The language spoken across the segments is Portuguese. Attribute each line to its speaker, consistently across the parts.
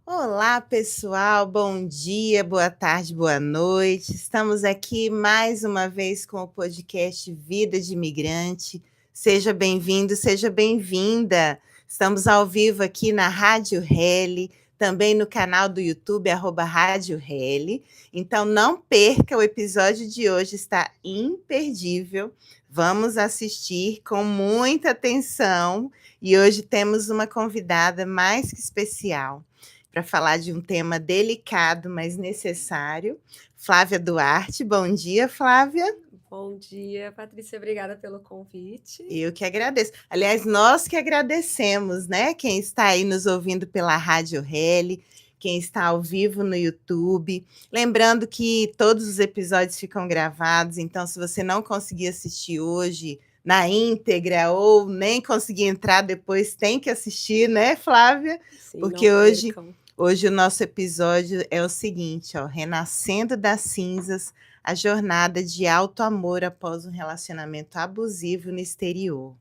Speaker 1: Olá, pessoal. Bom dia, boa tarde, boa noite. Estamos aqui mais uma vez com o podcast Vida de Imigrante. Seja bem-vindo, seja bem-vinda. Estamos ao vivo aqui na Rádio Rele, também no canal do YouTube, Rádio Rele. Então, não perca, o episódio de hoje está imperdível. Vamos assistir com muita atenção. E hoje temos uma convidada mais que especial para falar de um tema delicado, mas necessário. Flávia Duarte, bom dia, Flávia.
Speaker 2: Bom dia, Patrícia, obrigada pelo convite.
Speaker 1: Eu que agradeço. Aliás, nós que agradecemos, né? Quem está aí nos ouvindo pela Rádio Rele, quem está ao vivo no YouTube. Lembrando que todos os episódios ficam gravados, então se você não conseguir assistir hoje na íntegra ou nem conseguir entrar depois, tem que assistir, né, Flávia?
Speaker 2: Sim,
Speaker 1: Porque
Speaker 2: não
Speaker 1: hoje
Speaker 2: percam.
Speaker 1: Hoje o nosso episódio é o seguinte, ó, Renascendo das Cinzas, a jornada de alto amor após um relacionamento abusivo no exterior.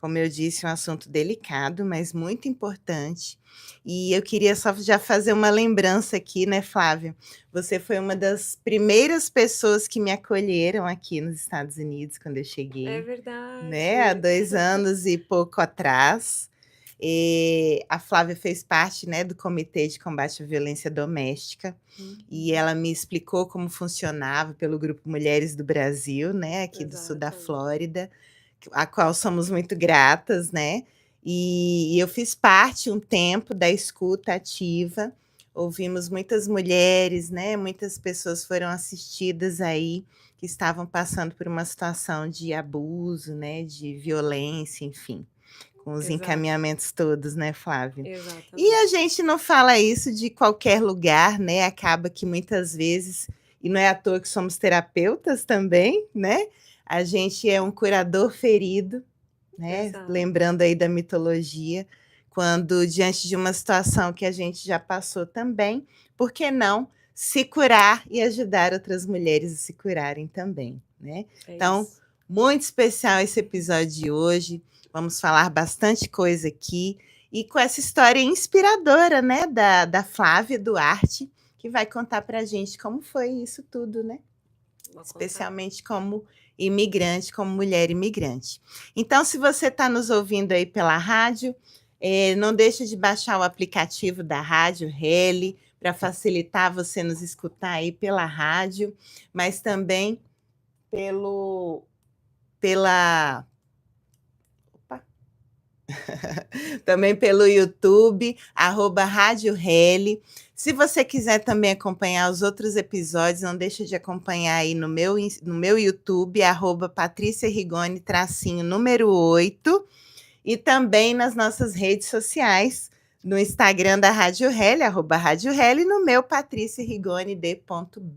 Speaker 1: Como eu disse, um assunto delicado, mas muito importante. E eu queria só já fazer uma lembrança aqui, né, Flávia? Você foi uma das primeiras pessoas que me acolheram aqui nos Estados Unidos quando eu
Speaker 2: É
Speaker 1: cheguei, né, há
Speaker 2: verdade.
Speaker 1: 2 anos e pouco atrás. A Flávia fez parte, né, do Comitê de Combate à Violência Doméstica, e
Speaker 2: Uhum,
Speaker 1: ela me explicou como funcionava pelo Grupo Mulheres do Brasil, né, aqui do sul da
Speaker 2: exatamente.
Speaker 1: Flórida, a qual somos muito gratas, né. E eu fiz parte um tempo da escuta ativa, ouvimos muitas mulheres, né, muitas pessoas foram assistidas aí, que estavam passando por uma situação de abuso, né, de violência, enfim, com os
Speaker 2: Exato,
Speaker 1: encaminhamentos todos, né, Flávia? E a
Speaker 2: exatamente.
Speaker 1: gente não fala isso de qualquer lugar, né, acaba que muitas vezes, e não é à toa que somos terapeutas também, né, a gente é um curador ferido, né,
Speaker 2: Exato.
Speaker 1: lembrando aí da mitologia, quando diante de uma situação que a gente já passou também, por que não se curar e ajudar outras mulheres a se curarem também, né.
Speaker 2: É
Speaker 1: Então,
Speaker 2: isso.
Speaker 1: muito especial esse episódio de hoje, vamos falar bastante coisa aqui, e com essa história inspiradora, né, da Flávia Duarte, que vai contar pra gente como foi isso tudo, né,
Speaker 2: Vou contar.
Speaker 1: especialmente como imigrante, como mulher imigrante. Então, se você está nos ouvindo aí pela rádio, não deixe de baixar o aplicativo da Rádio Rele, para facilitar você nos escutar aí pela rádio, mas também pelo pela opa, também pelo YouTube, Rádio Rele. Se você quiser também acompanhar os outros episódios, não deixa de acompanhar aí no meu YouTube, Patrícia Rigoni, tracinho número 8, e também nas nossas redes sociais, no Instagram da Rádio Rele, Rádio Rele, e no meu Patrícia Rigoni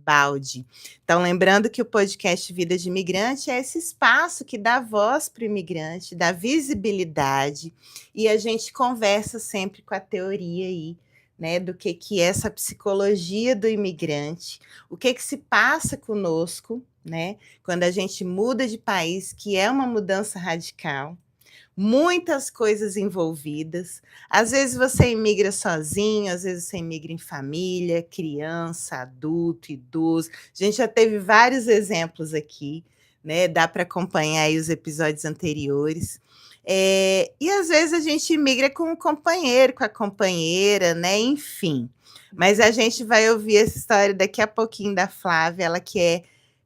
Speaker 1: Balde. Então, lembrando que o podcast Vida de Imigrante é esse espaço que dá voz para o imigrante, dá visibilidade, e a gente conversa sempre com a teoria aí, né, do que é essa psicologia do imigrante, o que se passa conosco, né, quando a gente muda de país, que é uma mudança radical, muitas coisas envolvidas. Às vezes você imigra sozinho, às vezes você imigra em família, criança, adulto, idoso. A gente já teve vários exemplos aqui, né? Dá para acompanhar aí os episódios anteriores. E às vezes a gente imigra com o companheiro, com a companheira, né? Enfim. Mas a gente vai ouvir essa história daqui a pouquinho da Flávia,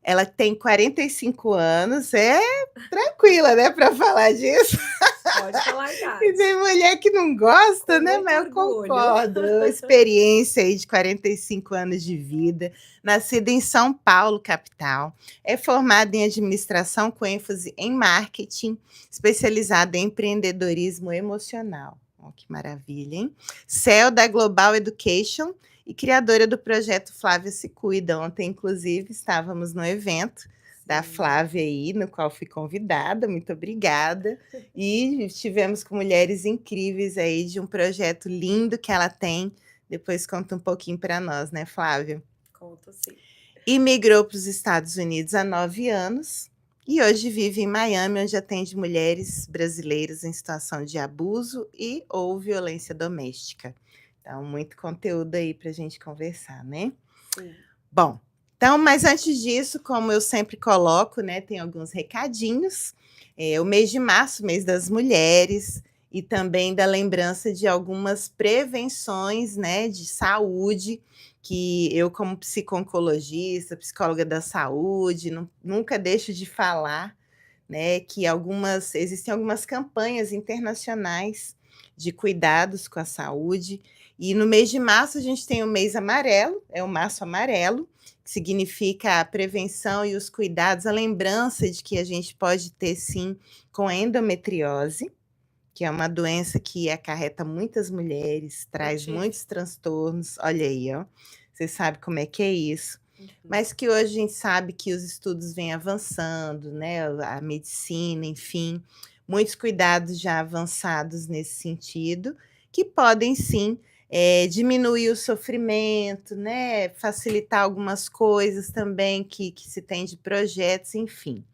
Speaker 1: ela tem 45 anos, é tranquila, né, para falar disso.
Speaker 2: Pode falar a
Speaker 1: E
Speaker 2: idade.
Speaker 1: tem mulher que não gosta,
Speaker 2: Com
Speaker 1: né,
Speaker 2: muito
Speaker 1: mas eu
Speaker 2: orgulho.
Speaker 1: concordo. Experiência aí de 45 anos de vida, nascida em São Paulo, capital. É formada em administração com ênfase em marketing, especializada em empreendedorismo emocional. Ó, que maravilha, hein? CEO da Global Education e criadora do projeto Flávia Se Cuida. Ontem, inclusive, estávamos no evento da
Speaker 2: Sim.
Speaker 1: Flávia aí, no qual fui convidada, muito obrigada. E estivemos com mulheres incríveis aí de um projeto lindo que ela tem. Depois conta um pouquinho para nós, né, Flávia?
Speaker 2: Conto sim.
Speaker 1: Imigrou para os Estados Unidos há 9 anos e hoje vive em Miami, onde atende mulheres brasileiras em situação de abuso e ou violência doméstica. Então, muito conteúdo aí para a gente conversar, né?
Speaker 2: Sim.
Speaker 1: Bom, então, mas antes disso, como eu sempre coloco, né, tem alguns recadinhos. O mês de março, mês das mulheres, e também da lembrança de algumas prevenções, né, de saúde, que eu, como psico-oncologista, psicóloga da saúde, nunca deixo de falar, né, que existem algumas campanhas internacionais de cuidados com a saúde. E no mês de março a gente tem o mês amarelo, é o março amarelo, que significa a prevenção e os cuidados, a lembrança de que a gente pode ter sim com endometriose, que é uma doença que acarreta muitas mulheres,
Speaker 2: Eu
Speaker 1: traz
Speaker 2: tive.
Speaker 1: muitos transtornos. Olha aí, ó. Você sabe como é que é isso.
Speaker 2: Uhum.
Speaker 1: Mas que hoje a gente sabe que os estudos vêm avançando, né? A medicina, enfim, muitos cuidados já avançados nesse sentido, que podem sim diminuir o sofrimento, né? Facilitar algumas coisas também que se tem de projetos, enfim.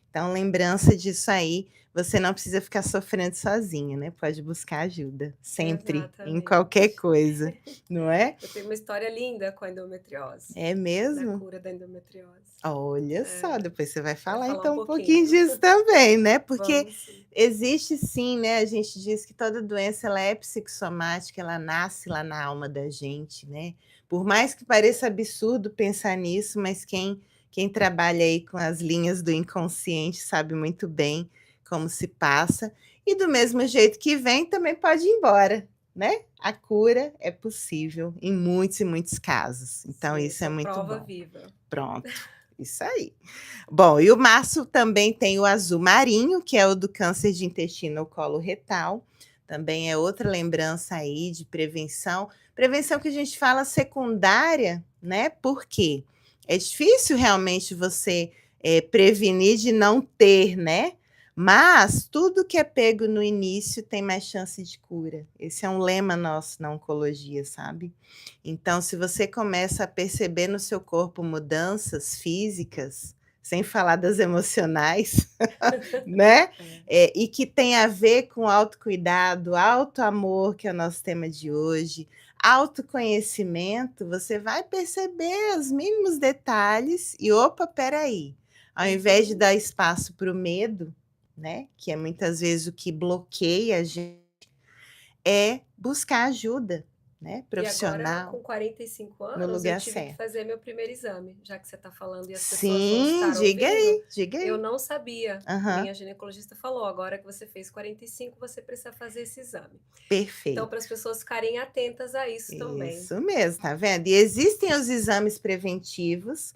Speaker 1: Então, lembrança disso aí, você não precisa ficar sofrendo sozinha, né? Pode buscar ajuda, sempre, em qualquer
Speaker 2: Exatamente.
Speaker 1: coisa, não é?
Speaker 2: Eu tenho uma história linda com a endometriose,
Speaker 1: É
Speaker 2: da
Speaker 1: mesmo?
Speaker 2: cura da endometriose.
Speaker 1: Olha só,
Speaker 2: É,
Speaker 1: depois você vai
Speaker 2: quero
Speaker 1: falar
Speaker 2: falar um
Speaker 1: então um pouquinho
Speaker 2: pouquinho.
Speaker 1: disso também, né? Porque
Speaker 2: Vamos sim.
Speaker 1: existe sim, né? A gente diz que toda doença ela é psicossomática, ela nasce lá na alma da gente, né? Por mais que pareça absurdo pensar nisso, mas quem trabalha aí com as linhas do inconsciente sabe muito bem como se passa. E do mesmo jeito que vem, também pode ir embora, né? A cura é possível em muitos e muitos casos. Então,
Speaker 2: Sim,
Speaker 1: isso é
Speaker 2: sou
Speaker 1: muito
Speaker 2: prova
Speaker 1: bom.
Speaker 2: viva.
Speaker 1: Pronto, isso aí. Bom, e o março também tem o azul marinho, que é o do câncer de intestino coloretal. Também é outra lembrança aí de prevenção. Prevenção que a gente fala secundária, né? Por quê? É difícil realmente você prevenir de não ter, né? Mas tudo que é pego no início tem mais chance de cura. Esse é um lema nosso na oncologia, sabe? Então, se você começa a perceber no seu corpo mudanças físicas, sem falar das emocionais, né?
Speaker 2: É.
Speaker 1: E que tem a ver com autocuidado, autoamor, que é o nosso tema de hoje, autoconhecimento, você vai perceber os mínimos detalhes e, opa, peraí, ao invés de
Speaker 2: Uhum.
Speaker 1: dar espaço para o medo, né? Que é muitas vezes o que bloqueia a gente, é buscar ajuda, né?
Speaker 2: E agora,
Speaker 1: Profissional,
Speaker 2: com 45
Speaker 1: no
Speaker 2: anos, eu
Speaker 1: lugar
Speaker 2: tive que
Speaker 1: certo.
Speaker 2: fazer meu primeiro exame, já que você está falando e as pessoas vão
Speaker 1: Sim,
Speaker 2: estar ouvindo.
Speaker 1: diga
Speaker 2: Eu
Speaker 1: aí.
Speaker 2: não sabia.
Speaker 1: Aham,
Speaker 2: Minha ginecologista falou: agora que você fez 45, você precisa fazer esse exame. Então, para
Speaker 1: perfeito.
Speaker 2: as pessoas ficarem atentas a isso também.
Speaker 1: Isso mesmo, tá vendo? E existem os exames preventivos,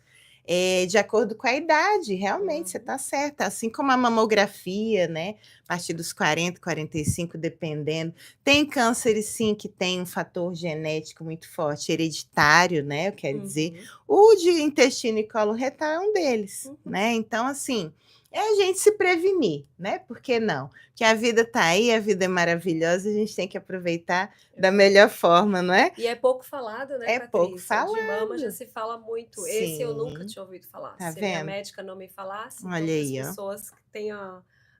Speaker 1: de acordo com a idade, realmente, você
Speaker 2: Uhum.
Speaker 1: está certa. Assim como a mamografia, né? A partir dos 40, 45, dependendo. Tem cânceres, sim, que tem um fator genético muito forte, hereditário, né? Eu quero dizer.
Speaker 2: Uhum.
Speaker 1: O de intestino e colo retal é um deles,
Speaker 2: Uhum.
Speaker 1: né? Então, assim, é a gente se prevenir, né? Por que não? Porque a vida está aí, a vida é maravilhosa, a gente tem que aproveitar da melhor
Speaker 2: Exatamente.
Speaker 1: forma, não é?
Speaker 2: E é pouco falado, né,
Speaker 1: É pouco
Speaker 2: Patrícia? De mama já
Speaker 1: falado.
Speaker 2: se fala muito. Esse eu nunca
Speaker 1: Sim,
Speaker 2: tinha ouvido falar.
Speaker 1: tá
Speaker 2: Se minha
Speaker 1: vendo?
Speaker 2: médica não me falasse, então
Speaker 1: Olha
Speaker 2: para as
Speaker 1: aí, ó.
Speaker 2: pessoas que têm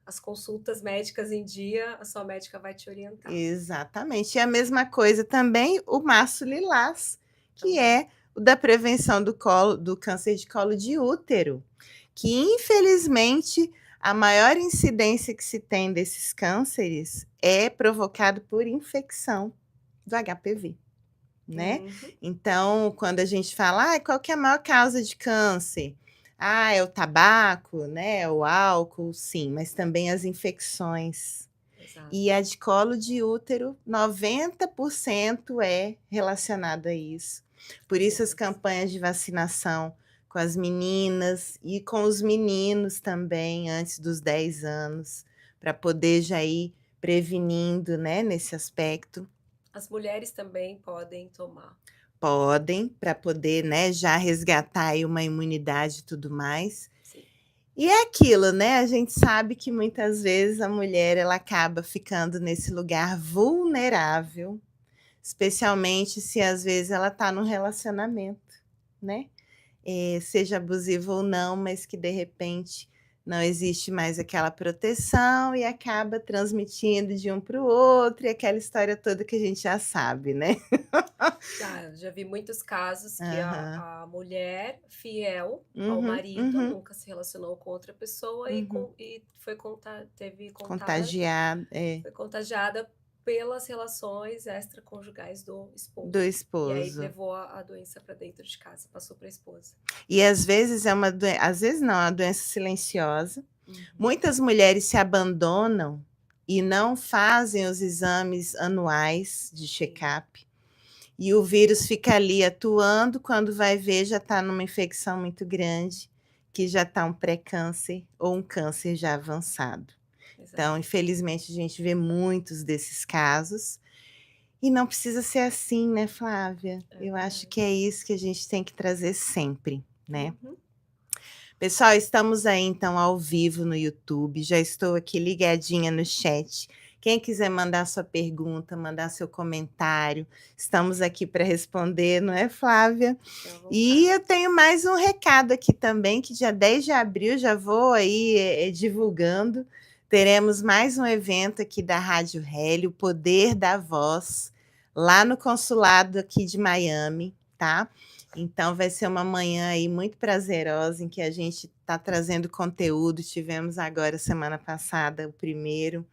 Speaker 2: as consultas médicas em dia, a sua médica vai te orientar
Speaker 1: Exatamente. E a mesma coisa também o março lilás, que
Speaker 2: também.
Speaker 1: é o da prevenção do câncer de colo de útero, que infelizmente a maior incidência que se tem desses cânceres é provocado por infecção do HPV. Né?
Speaker 2: Uhum.
Speaker 1: Então, quando a gente fala, qual que é a maior causa de câncer? É o tabaco, né? O álcool, sim, mas também as infecções. E
Speaker 2: Exato.
Speaker 1: a de colo de útero, 90% é relacionado a isso. Por isso as
Speaker 2: Sim.
Speaker 1: campanhas de vacinação com as meninas e com os meninos também, antes dos 10 anos, para poder já ir prevenindo, né, nesse aspecto.
Speaker 2: As mulheres também podem tomar.
Speaker 1: Podem, para poder, né, já resgatar aí uma imunidade e tudo mais.
Speaker 2: Sim.
Speaker 1: E é aquilo, né, a gente sabe que muitas vezes a mulher ela acaba ficando nesse lugar vulnerável, especialmente se às vezes ela está num relacionamento, né, seja abusivo ou não, mas que de repente não existe mais aquela proteção e acaba transmitindo de um para o outro e aquela história toda que a gente já sabe, né.
Speaker 2: Já vi muitos casos que
Speaker 1: Aham.
Speaker 2: a mulher fiel ao
Speaker 1: Uhum,
Speaker 2: marido
Speaker 1: uhum,
Speaker 2: nunca se relacionou com outra pessoa
Speaker 1: uhum.
Speaker 2: e foi teve contágio,
Speaker 1: Contagiado, é,
Speaker 2: foi contagiada pelas relações extraconjugais do
Speaker 1: do
Speaker 2: esposo. E aí
Speaker 1: esposo.
Speaker 2: levou a doença para dentro de casa, passou para a esposa.
Speaker 1: E às vezes é uma doen às vezes não, é uma doença silenciosa.
Speaker 2: Uhum.
Speaker 1: Muitas mulheres se abandonam e não fazem os exames anuais de
Speaker 2: Sim,
Speaker 1: check-up, e o vírus fica ali atuando, quando vai ver já está numa infecção muito grande, que já está um pré-câncer ou um câncer já avançado. Então,
Speaker 2: exatamente.
Speaker 1: infelizmente, a gente vê muitos desses casos, e não precisa ser assim, né, Flávia?
Speaker 2: É
Speaker 1: Eu acho que
Speaker 2: verdade.
Speaker 1: é isso que a gente tem que trazer sempre, né.
Speaker 2: Uhum.
Speaker 1: Pessoal, estamos aí então ao vivo no YouTube, já estou aqui ligadinha no chat. Quem quiser mandar sua pergunta, mandar seu comentário, estamos aqui para responder, não é, Flávia?
Speaker 2: Fique à
Speaker 1: E eu
Speaker 2: vontade.
Speaker 1: tenho mais um recado aqui também, que dia 10 de abril já vou aí divulgando. Teremos mais um evento aqui da Rádio Hélio, o Poder da Voz, lá no consulado aqui de Miami, tá? Então vai ser uma manhã aí muito prazerosa, em que a gente está trazendo conteúdo. Tivemos agora semana passada o primeiro,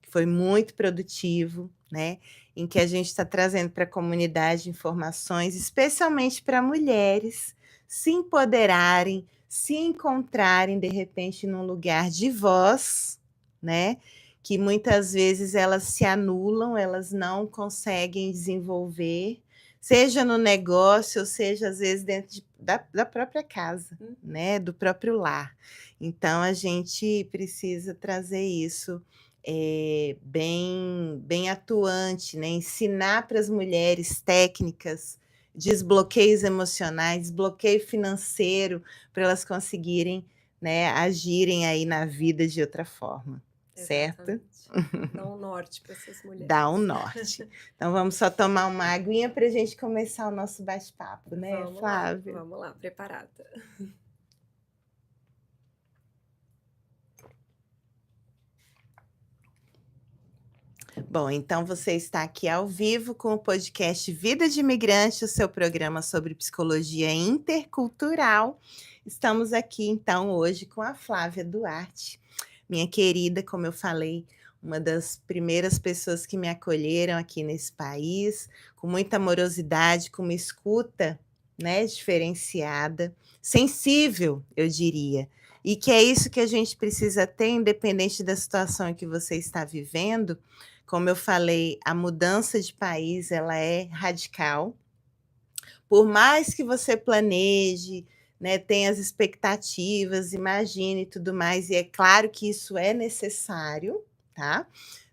Speaker 1: que foi muito produtivo, né, em que a gente está trazendo para a comunidade informações, especialmente para mulheres se empoderarem, se encontrarem de repente num lugar de voz, né, que muitas vezes elas se anulam, elas não conseguem desenvolver, seja no negócio ou seja às vezes dentro da própria casa,
Speaker 2: Uhum.
Speaker 1: né, do próprio lar. Então a gente precisa trazer isso bem atuante, né, ensinar para as mulheres técnicas, desbloqueios emocionais, desbloqueio financeiro, para elas conseguirem, né, agirem aí na vida de outra forma, certo?
Speaker 2: Exatamente. Dá um norte para essas
Speaker 1: Dá um
Speaker 2: mulheres.
Speaker 1: norte. Então vamos só tomar uma aguinha para a gente começar o nosso bate-papo, né, Flávia?
Speaker 2: Vamos lá, preparada.
Speaker 1: Bom, então você está aqui ao vivo com o podcast Vida de Imigrante, o seu programa sobre psicologia intercultural. Estamos aqui então hoje com a Flávia Duarte, minha querida, como eu falei, uma das primeiras pessoas que me acolheram aqui nesse país, com muita amorosidade, com uma escuta, né, diferenciada, sensível, eu diria. E que é isso que a gente precisa ter, independente da situação em que você está vivendo. Como eu falei, a mudança de país, ela é radical. Por mais que você planeje, né, tenha as expectativas, imagine e tudo mais, e é claro que isso é necessário, tá?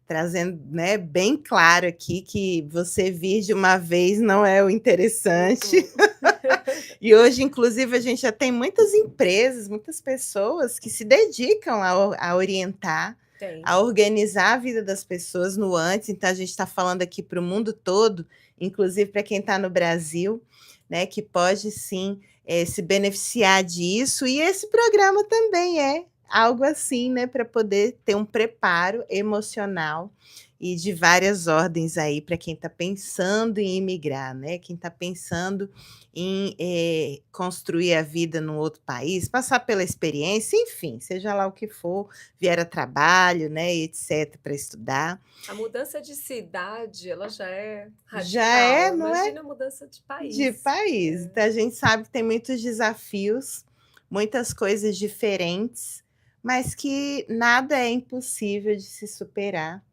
Speaker 1: Trazendo, né, bem claro aqui que você vir de uma vez não é o interessante.
Speaker 2: Mm-mm.
Speaker 1: E hoje, inclusive, a gente já tem muitas empresas, muitas pessoas que se dedicam a orientar,
Speaker 2: Tem.
Speaker 1: a organizar a vida das pessoas no antes. Então, a gente está falando aqui para o mundo todo, inclusive para quem está no Brasil, né, que pode sim se beneficiar disso. E esse programa também é algo assim, né, para poder ter um preparo emocional e de várias ordens aí para quem está pensando em imigrar, né? Quem está pensando em construir a vida num outro país, passar pela experiência, enfim, seja lá o que for, vier a trabalho, né, etc, para estudar.
Speaker 2: A mudança de cidade, ela já é
Speaker 1: Já é,
Speaker 2: radical,
Speaker 1: não é?
Speaker 2: imagina a mudança de
Speaker 1: De
Speaker 2: país.
Speaker 1: país.
Speaker 2: É.
Speaker 1: Então a gente sabe que tem muitos desafios, muitas coisas diferentes, mas que nada é impossível de se superar.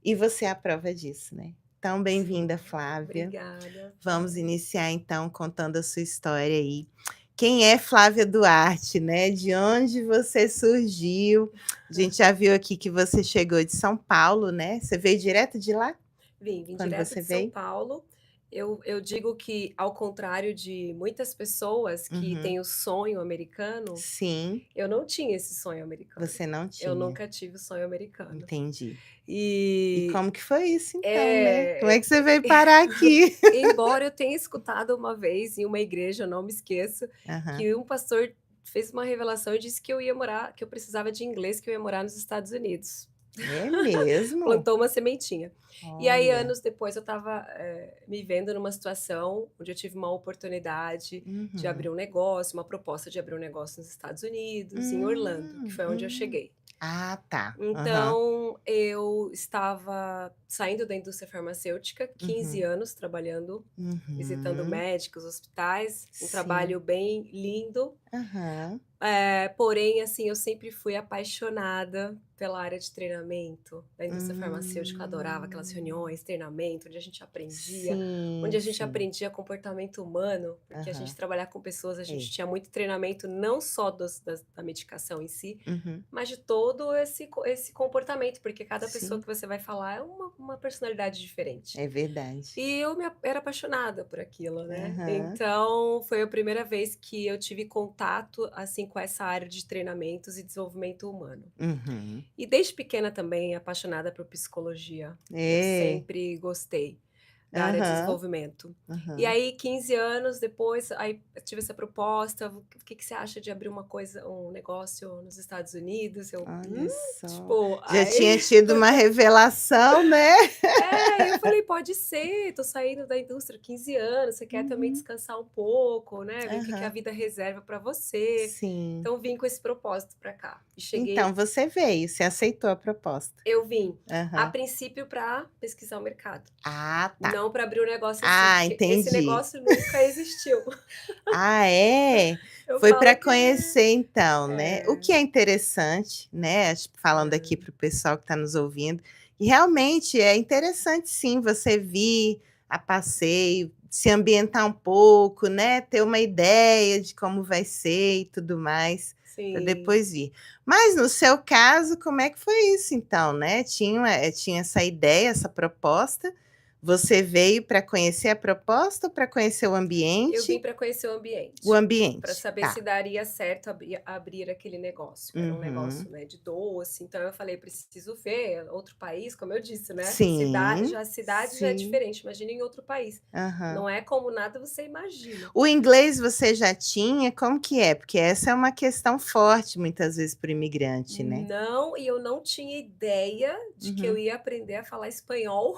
Speaker 1: E você é a prova disso, né? Então,
Speaker 2: Sim.
Speaker 1: bem-vinda, Flávia.
Speaker 2: Obrigada,
Speaker 1: Vamos
Speaker 2: Flávia.
Speaker 1: iniciar então contando a sua história aí. Quem é Flávia Duarte, né? De onde você surgiu? A gente já viu aqui que você chegou de São Paulo, né? Você veio direto de lá?
Speaker 2: Vim
Speaker 1: Quando
Speaker 2: direto
Speaker 1: você
Speaker 2: de São
Speaker 1: veio?
Speaker 2: Paulo. Eu digo que, ao contrário de muitas pessoas que
Speaker 1: Uhum.
Speaker 2: têm o sonho americano,
Speaker 1: Sim,
Speaker 2: eu não tinha esse sonho americano.
Speaker 1: você não
Speaker 2: Eu
Speaker 1: tinha.
Speaker 2: nunca tive o sonho americano.
Speaker 1: Entendi. E
Speaker 2: E
Speaker 1: como que foi isso então, né? Como é
Speaker 2: é,
Speaker 1: que você veio parar aqui?
Speaker 2: embora eu tenha escutado uma vez em uma igreja, eu não me esqueço,
Speaker 1: Aham.
Speaker 2: que um pastor fez uma revelação e disse que eu ia morar, que eu precisava de inglês, que eu ia morar nos Estados Unidos.
Speaker 1: É mesmo?
Speaker 2: Plantou uma sementinha. E aí,
Speaker 1: Olha.
Speaker 2: anos depois, eu estava me vendo numa situação onde eu tive uma oportunidade de abrir
Speaker 1: Uhum.
Speaker 2: um negócio, uma proposta de abrir um negócio nos Estados Unidos, em Orlando, que foi onde eu
Speaker 1: Hum.
Speaker 2: cheguei.
Speaker 1: Ah, tá. Aham.
Speaker 2: Então, eu estava saindo da indústria farmacêutica, 15
Speaker 1: Uhum.
Speaker 2: anos trabalhando, visitando
Speaker 1: Uhum.
Speaker 2: médicos, hospitais, um
Speaker 1: Sim.
Speaker 2: trabalho bem lindo.
Speaker 1: Aham.
Speaker 2: Porém, assim, eu sempre fui apaixonada pela área de treinamento da indústria farmacêutica. Eu adorava aquelas
Speaker 1: Hum.
Speaker 2: reuniões, treinamento, onde
Speaker 1: Sim,
Speaker 2: a gente
Speaker 1: sim.
Speaker 2: aprendia comportamento humano, porque a gente
Speaker 1: Aham.
Speaker 2: trabalhar com pessoas, a gente
Speaker 1: É.
Speaker 2: tinha muito treinamento não só da medicação em si,
Speaker 1: Uhum.
Speaker 2: mas de todo esse comportamento, porque cada pessoa
Speaker 1: Sim,
Speaker 2: que você vai falar é uma personalidade diferente.
Speaker 1: é verdade.
Speaker 2: E eu era apaixonada por aquilo, né.
Speaker 1: Aham.
Speaker 2: Então, foi a primeira vez que eu tive contato, assim, com essa área de treinamentos e desenvolvimento humano.
Speaker 1: Uhum.
Speaker 2: E desde pequena também apaixonada por psicologia. Eu
Speaker 1: É.
Speaker 2: sempre gostei da área de
Speaker 1: Aham.
Speaker 2: desenvolvimento. E
Speaker 1: Aham.
Speaker 2: aí 15 anos depois, aí eu tive essa proposta: "O que você acha de abrir um negócio nos Estados Unidos?" Eu:
Speaker 1: Olha só.
Speaker 2: tipo,
Speaker 1: Já
Speaker 2: aí
Speaker 1: tinha tido uma revelação, né?
Speaker 2: eu falei: "Pode ser, tô saindo da indústria 15 anos, você quer também
Speaker 1: Uhum.
Speaker 2: descansar um pouco, né, ver o que que a
Speaker 1: Aham.
Speaker 2: vida reserva para você".
Speaker 1: Sim.
Speaker 2: Então vim com esse propósito para cá. E
Speaker 1: Então
Speaker 2: cheguei
Speaker 1: você veio, você aceitou a proposta.
Speaker 2: eu vim, a
Speaker 1: Aham.
Speaker 2: princípio para pesquisar o mercado,
Speaker 1: Ah, tá.
Speaker 2: não para abrir um negócio assim,
Speaker 1: Ah,
Speaker 2: porque esse
Speaker 1: entendi.
Speaker 2: negócio nunca existiu.
Speaker 1: Ah, é?
Speaker 2: Eu
Speaker 1: Foi para
Speaker 2: falo que
Speaker 1: conhecer então, né. O
Speaker 2: é,
Speaker 1: que é interessante, né, falando aqui
Speaker 2: é,
Speaker 1: para o pessoal que está nos ouvindo, e realmente é interessante sim você vir a passeio, se ambientar um pouco, né, ter uma ideia de como vai ser e tudo mais, para
Speaker 2: sim.
Speaker 1: depois vir. Mas no seu caso, como é que foi isso então, né? Tinha essa ideia, essa proposta, você veio para conhecer a proposta ou para conhecer o
Speaker 2: Eu vim
Speaker 1: ambiente?
Speaker 2: para conhecer o
Speaker 1: O
Speaker 2: ambiente, para
Speaker 1: ambiente,
Speaker 2: saber se
Speaker 1: tá.
Speaker 2: daria certo abrir aquele negócio. Era um
Speaker 1: Uhum.
Speaker 2: negócio, né, de doce, então eu falei: "Preciso ver outro país", como eu disse, né,
Speaker 1: Sim,
Speaker 2: cidade já é
Speaker 1: sim.
Speaker 2: diferente, imagina em outro país.
Speaker 1: Aham.
Speaker 2: Não é como nada você imagina.
Speaker 1: O inglês você já tinha? Como que é? Porque essa é uma questão forte muitas vezes para o imigrante, né.
Speaker 2: Não, e eu não tinha ideia de que eu
Speaker 1: Uhum.
Speaker 2: ia aprender a falar espanhol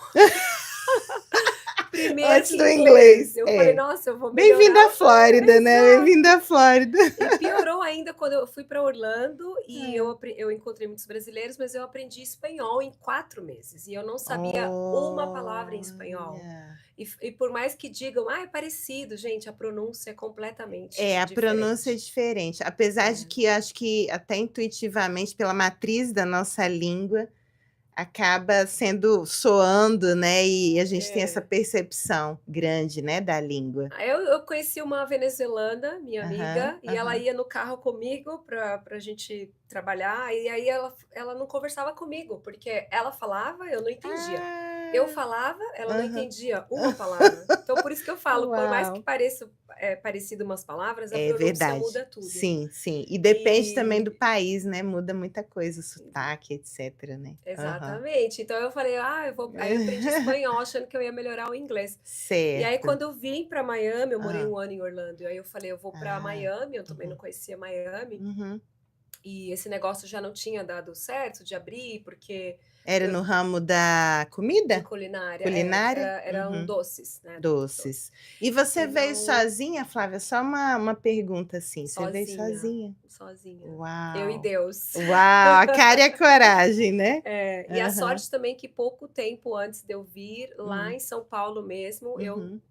Speaker 2: primeiro
Speaker 1: Antes
Speaker 2: que
Speaker 1: do
Speaker 2: inglês.
Speaker 1: inglês,
Speaker 2: Eu falei:
Speaker 1: é.
Speaker 2: "Nossa, eu vou
Speaker 1: Bem-vindo à
Speaker 2: melhorar".
Speaker 1: Flórida, né, bem-vindo
Speaker 2: Exato.
Speaker 1: à Flórida.
Speaker 2: E piorou ainda quando eu fui para Orlando e
Speaker 1: Hã.
Speaker 2: eu encontrei muitos brasileiros, mas eu aprendi espanhol em 4 meses e eu não sabia uma palavra em espanhol.
Speaker 1: Olha.
Speaker 2: E por mais que digam: "Ah, é parecido", gente, a pronúncia é completamente
Speaker 1: É, a pronúncia é
Speaker 2: diferente.
Speaker 1: diferente, apesar de
Speaker 2: É,
Speaker 1: que acho que até intuitivamente pela matriz da nossa língua, acaba sendo soando, né, e a gente tem essa
Speaker 2: é.
Speaker 1: percepção grande, né, da língua.
Speaker 2: Aí eu conheci uma venezuelana, minha
Speaker 1: Aham,
Speaker 2: amiga, e ela
Speaker 1: aham.
Speaker 2: ia no carro comigo pra gente trabalhar, e aí ela não conversava comigo, porque ela falava, eu não entendia. Eu
Speaker 1: Ah,
Speaker 2: falava, ela não
Speaker 1: aham.
Speaker 2: entendia uma palavra. Então por isso que eu falo, por mais que
Speaker 1: Uau.
Speaker 2: pareça, parecido umas palavras, a
Speaker 1: É
Speaker 2: pronúncia
Speaker 1: verdade.
Speaker 2: muda tudo.
Speaker 1: Sim, sim. E depende também do
Speaker 2: E
Speaker 1: país, né, muda muita coisa, o sotaque, etcétera, né. Aham.
Speaker 2: exatamente. Então eu falei: "Ah, eu vou", aí eu aprendi espanhol achando que eu ia melhorar o inglês. E aí
Speaker 1: Certo.
Speaker 2: quando eu vim para Miami, eu morei
Speaker 1: Hã.
Speaker 2: 1 ano em Orlando, e aí eu falei: "Eu vou para
Speaker 1: Ah.
Speaker 2: Miami", eu também não
Speaker 1: Uhum.
Speaker 2: conhecia Miami,
Speaker 1: Uhum.
Speaker 2: e esse negócio já não tinha dado certo de abrir, porque
Speaker 1: Era
Speaker 2: eu
Speaker 1: no ramo da
Speaker 2: de
Speaker 1: comida?
Speaker 2: culinária,
Speaker 1: Culinária?
Speaker 2: eram
Speaker 1: Uhum.
Speaker 2: doces, né, doces.
Speaker 1: Doces. E você veio
Speaker 2: Então,
Speaker 1: sozinha, Flávia? Só uma pergunta, assim, você veio
Speaker 2: sozinha,
Speaker 1: sozinha?
Speaker 2: sozinha. Eu e
Speaker 1: Uau!
Speaker 2: Deus.
Speaker 1: Uau, a cara e a coragem, né?
Speaker 2: E a
Speaker 1: Aham.
Speaker 2: sorte também que pouco tempo antes de eu vir, lá
Speaker 1: Hum.
Speaker 2: em São Paulo mesmo, eu,
Speaker 1: Uhum.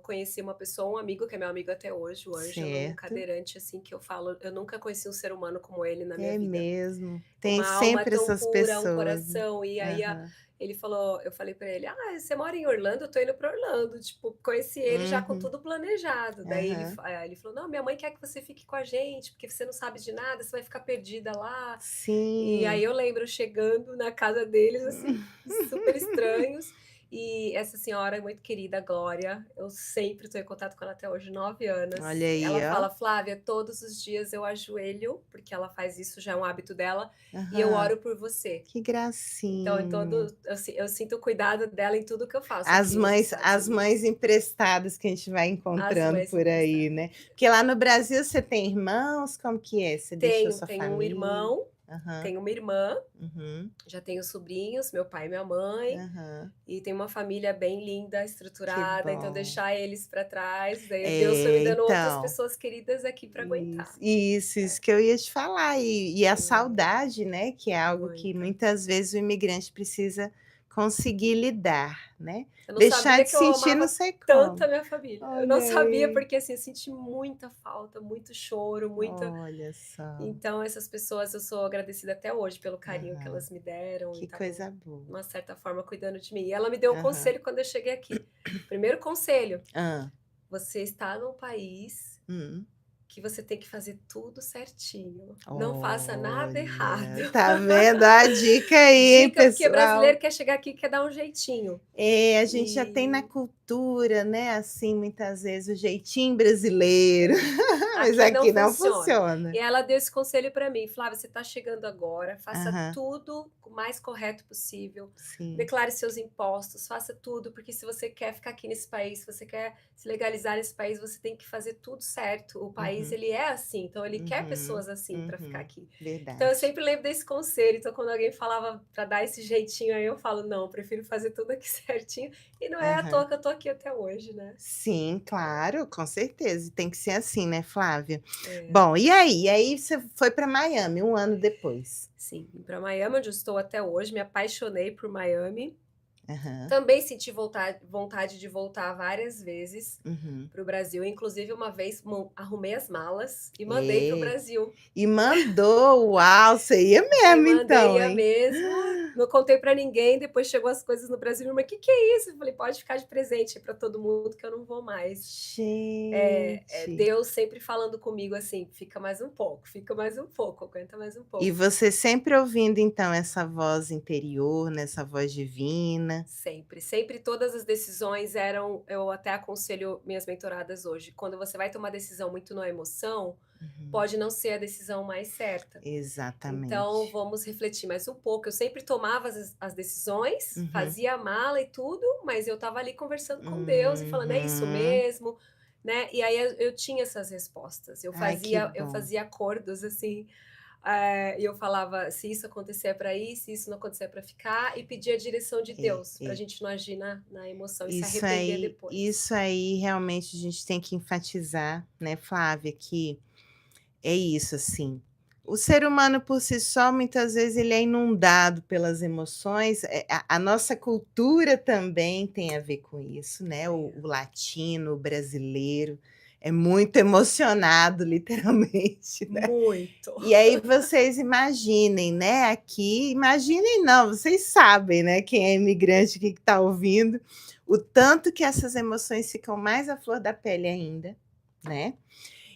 Speaker 2: conheci uma pessoa, um amigo que é meu amigo até hoje, o Ângelo, um
Speaker 1: Certo.
Speaker 2: cadeirante, assim, que eu falo, eu nunca conheci um ser humano como ele na minha
Speaker 1: É
Speaker 2: vida.
Speaker 1: mesmo. Tem
Speaker 2: Uma alma
Speaker 1: sempre
Speaker 2: tão
Speaker 1: essas
Speaker 2: pura, um
Speaker 1: pessoas, né.
Speaker 2: coração. E aí
Speaker 1: Aham.
Speaker 2: ele falou, eu falei pra ele: "Ah, você mora em Orlando? Eu tô indo pra Orlando". Tipo, conheci ele já com
Speaker 1: Uhum.
Speaker 2: tudo planejado. Daí
Speaker 1: Aham.
Speaker 2: ele falou: "Não, minha mãe quer que você fique com a gente, porque você não sabe de nada, você vai ficar perdida lá". E aí
Speaker 1: Sim.
Speaker 2: eu lembro chegando na casa deles, assim, super estranhos, E essa senhora é muito querida, a Glória, eu sempre estou em contato com ela até hoje, 9 anos.
Speaker 1: Olha aí,
Speaker 2: Ela
Speaker 1: ó.
Speaker 2: fala: "Flávia, todos os dias eu ajoelho", porque ela faz isso, já é um hábito dela, "e eu
Speaker 1: Aham.
Speaker 2: oro por você".
Speaker 1: Que
Speaker 2: Então em
Speaker 1: gracinha.
Speaker 2: todo eu sinto o cuidado dela em tudo que eu faço aqui nos Estados
Speaker 1: As
Speaker 2: Unidos.
Speaker 1: mães emprestadas que a gente vai
Speaker 2: As
Speaker 1: encontrando
Speaker 2: mães
Speaker 1: por aí,
Speaker 2: emprestadas.
Speaker 1: né. Porque lá no Brasil você tem irmãos, como que é? Você deixou sua
Speaker 2: Tenho um
Speaker 1: família?
Speaker 2: irmão,
Speaker 1: Aham,
Speaker 2: tenho uma irmã,
Speaker 1: uhum,
Speaker 2: já tenho sobrinhos, meu pai e minha mãe,
Speaker 1: aham.
Speaker 2: e tenho uma família bem linda,
Speaker 1: Que
Speaker 2: estruturada, então
Speaker 1: bom.
Speaker 2: deixar eles para trás, daí Deus foi me
Speaker 1: É,
Speaker 2: dando outras
Speaker 1: então.
Speaker 2: pessoas queridas aqui para aguentar.
Speaker 1: Isso
Speaker 2: É,
Speaker 1: que eu ia te falar. E a
Speaker 2: é,
Speaker 1: saudade, né, que é algo que
Speaker 2: muita.
Speaker 1: muitas vezes o imigrante precisa conseguir lidar, né.
Speaker 2: Eu não
Speaker 1: Deixar
Speaker 2: sabia
Speaker 1: de
Speaker 2: que eu
Speaker 1: sentir não
Speaker 2: amava
Speaker 1: sei
Speaker 2: tanto
Speaker 1: como.
Speaker 2: a minha família. Eu não
Speaker 1: Olha
Speaker 2: sabia,
Speaker 1: aí,
Speaker 2: porque assim, eu senti muita falta, muito choro, muita.
Speaker 1: olha só.
Speaker 2: Então, essas pessoas eu sou agradecida até hoje pelo carinho que
Speaker 1: Aham,
Speaker 2: elas me deram e
Speaker 1: que
Speaker 2: estavam,
Speaker 1: coisa
Speaker 2: de
Speaker 1: boa.
Speaker 2: uma certa forma, cuidando de mim. E ela me deu um
Speaker 1: Aham.
Speaker 2: conselho quando eu cheguei aqui. Primeiro conselho:
Speaker 1: Hã.
Speaker 2: você está num país
Speaker 1: Hum.
Speaker 2: que você tem que fazer tudo certinho. Não faça nada errado.
Speaker 1: Olha, tá vendo a dica aí, hein,
Speaker 2: Dica, porque
Speaker 1: pessoal.
Speaker 2: brasileiro quer chegar aqui e quer dar um jeitinho.
Speaker 1: É, a gente já tem na
Speaker 2: E
Speaker 1: cultura, né, assim, muitas vezes o jeitinho brasileiro,
Speaker 2: é,
Speaker 1: mas
Speaker 2: aqui não
Speaker 1: aqui não
Speaker 2: funciona.
Speaker 1: funciona.
Speaker 2: E ela deu esse conselho para mim: "Flávia, você está chegando agora, faça
Speaker 1: Aham,
Speaker 2: tudo o mais correto possível,
Speaker 1: sim.
Speaker 2: declare seus impostos, faça tudo, porque se você quer ficar aqui nesse país, se você quer se legalizar nesse país, você tem que fazer tudo certo. O país,
Speaker 1: Uhum,
Speaker 2: ele é assim, então ele quer
Speaker 1: uhum,
Speaker 2: pessoas assim para ficar
Speaker 1: uhum.
Speaker 2: aqui". Então eu
Speaker 1: Verdade.
Speaker 2: sempre lembro desse conselho, então quando alguém falava para dar esse jeitinho aí, eu falo: "Não, eu prefiro fazer tudo aqui certinho", e não é à
Speaker 1: Aham.
Speaker 2: toa que eu tô aqui até hoje, né.
Speaker 1: Sim, claro, com certeza, e tem que ser assim, né, Flávia.
Speaker 2: É.
Speaker 1: Bom, e aí? E aí você foi para Miami 1 ano depois?
Speaker 2: Sim, vim pra Miami, onde eu estou até hoje, me apaixonei por Miami.
Speaker 1: Aham,
Speaker 2: Também senti vontade de voltar várias vezes
Speaker 1: uhum.
Speaker 2: para o Brasil, inclusive uma vez arrumei as malas e mandei para o
Speaker 1: É.
Speaker 2: Brasil.
Speaker 1: E mandou, uau, você ia
Speaker 2: E
Speaker 1: mesmo
Speaker 2: mandei
Speaker 1: então,
Speaker 2: a
Speaker 1: hein?
Speaker 2: mesmo, não contei para ninguém, depois chegou as coisas no Brasil, minha irmã: "Que é isso?" Eu falei: "Pode ficar de presente para todo mundo que eu não vou mais".
Speaker 1: Gente.
Speaker 2: Deus sempre falando comigo assim: fica mais um pouco, aguenta mais um
Speaker 1: E
Speaker 2: pouco".
Speaker 1: você sempre ouvindo então essa voz interior, né, essa voz divina.
Speaker 2: Sempre, sempre todas as decisões eram, eu até aconselho minhas mentoradas hoje, quando você vai tomar decisão muito na emoção,
Speaker 1: Uhum.
Speaker 2: pode não ser a decisão mais certa. Então
Speaker 1: Exatamente.
Speaker 2: vamos refletir mais um pouco. Eu sempre tomava as decisões,
Speaker 1: Uhum.
Speaker 2: fazia a mala e tudo, mas eu estava ali conversando com Deus e falando: "É isso
Speaker 1: Uhum.
Speaker 2: mesmo", né. E aí eu tinha essas respostas,
Speaker 1: Ai, que
Speaker 2: eu
Speaker 1: bom.
Speaker 2: fazia acordos, assim, e eu falava: "Se isso acontecer é para ir, se isso não acontecer é para ficar", e pedia a direção de
Speaker 1: É,
Speaker 2: Deus, para a
Speaker 1: é.
Speaker 2: gente não agir na emoção e se arrepender depois.
Speaker 1: Isso aí realmente a gente tem que enfatizar, né, Flávia, que é isso, assim, o ser humano por si só, muitas vezes, ele é inundado pelas emoções, a nossa cultura também tem a ver com isso, né,
Speaker 2: É,
Speaker 1: o latino, o brasileiro, é muito emocionado, literalmente, né.
Speaker 2: muito.
Speaker 1: E aí vocês imaginem, né, aqui imaginem não, vocês sabem, né, quem é imigrante aqui que está ouvindo, o tanto que essas emoções ficam mais à flor da pele ainda, né.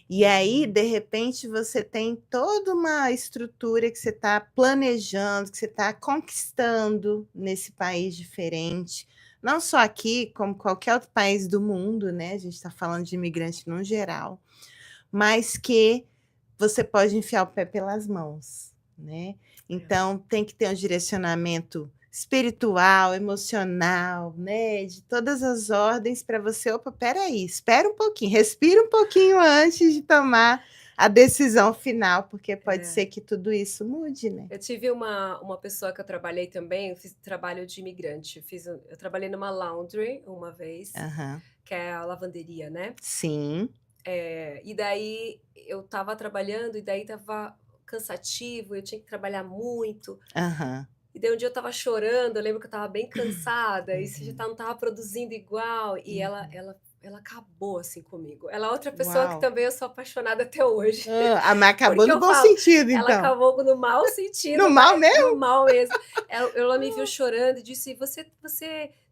Speaker 1: E aí, de repente, você tem toda uma estrutura que você está planejando, que você está conquistando nesse país diferente, não só aqui, como qualquer outro país do mundo, né, a gente está falando de imigrante no geral, mas que você pode enfiar o pé pelas mãos, né.
Speaker 2: É,
Speaker 1: Então tem que ter um direcionamento espiritual, emocional, né, de todas as ordens para você: "Opa, espera aí, espera um pouquinho, respira um pouquinho antes de tomar a decisão final", porque pode
Speaker 2: é.
Speaker 1: ser que tudo isso mude, né.
Speaker 2: Eu tive uma pessoa que eu trabalhei também, eu fiz trabalho de imigrante, eu trabalhei numa laundry uma vez,
Speaker 1: Aham.
Speaker 2: que é a lavanderia, né.
Speaker 1: Sim.
Speaker 2: E daí eu estava trabalhando e daí estava cansativo, eu tinha que trabalhar muito.
Speaker 1: Aham.
Speaker 2: E daí um dia eu estava chorando, eu lembro que eu estava bem cansada, e você já
Speaker 1: Uhum.
Speaker 2: não estava produzindo igual, e
Speaker 1: Uhum.
Speaker 2: ela acabou, assim, comigo. Ela é outra pessoa que
Speaker 1: Uau.
Speaker 2: também eu sou apaixonada até hoje,
Speaker 1: Mas acabou
Speaker 2: porque
Speaker 1: no
Speaker 2: eu
Speaker 1: bom
Speaker 2: falo,
Speaker 1: sentido
Speaker 2: ela
Speaker 1: então.
Speaker 2: acabou no mau
Speaker 1: No
Speaker 2: sentido,
Speaker 1: mal
Speaker 2: mas no
Speaker 1: mesmo?
Speaker 2: mal mesmo. Ela me viu chorando e disse: "Você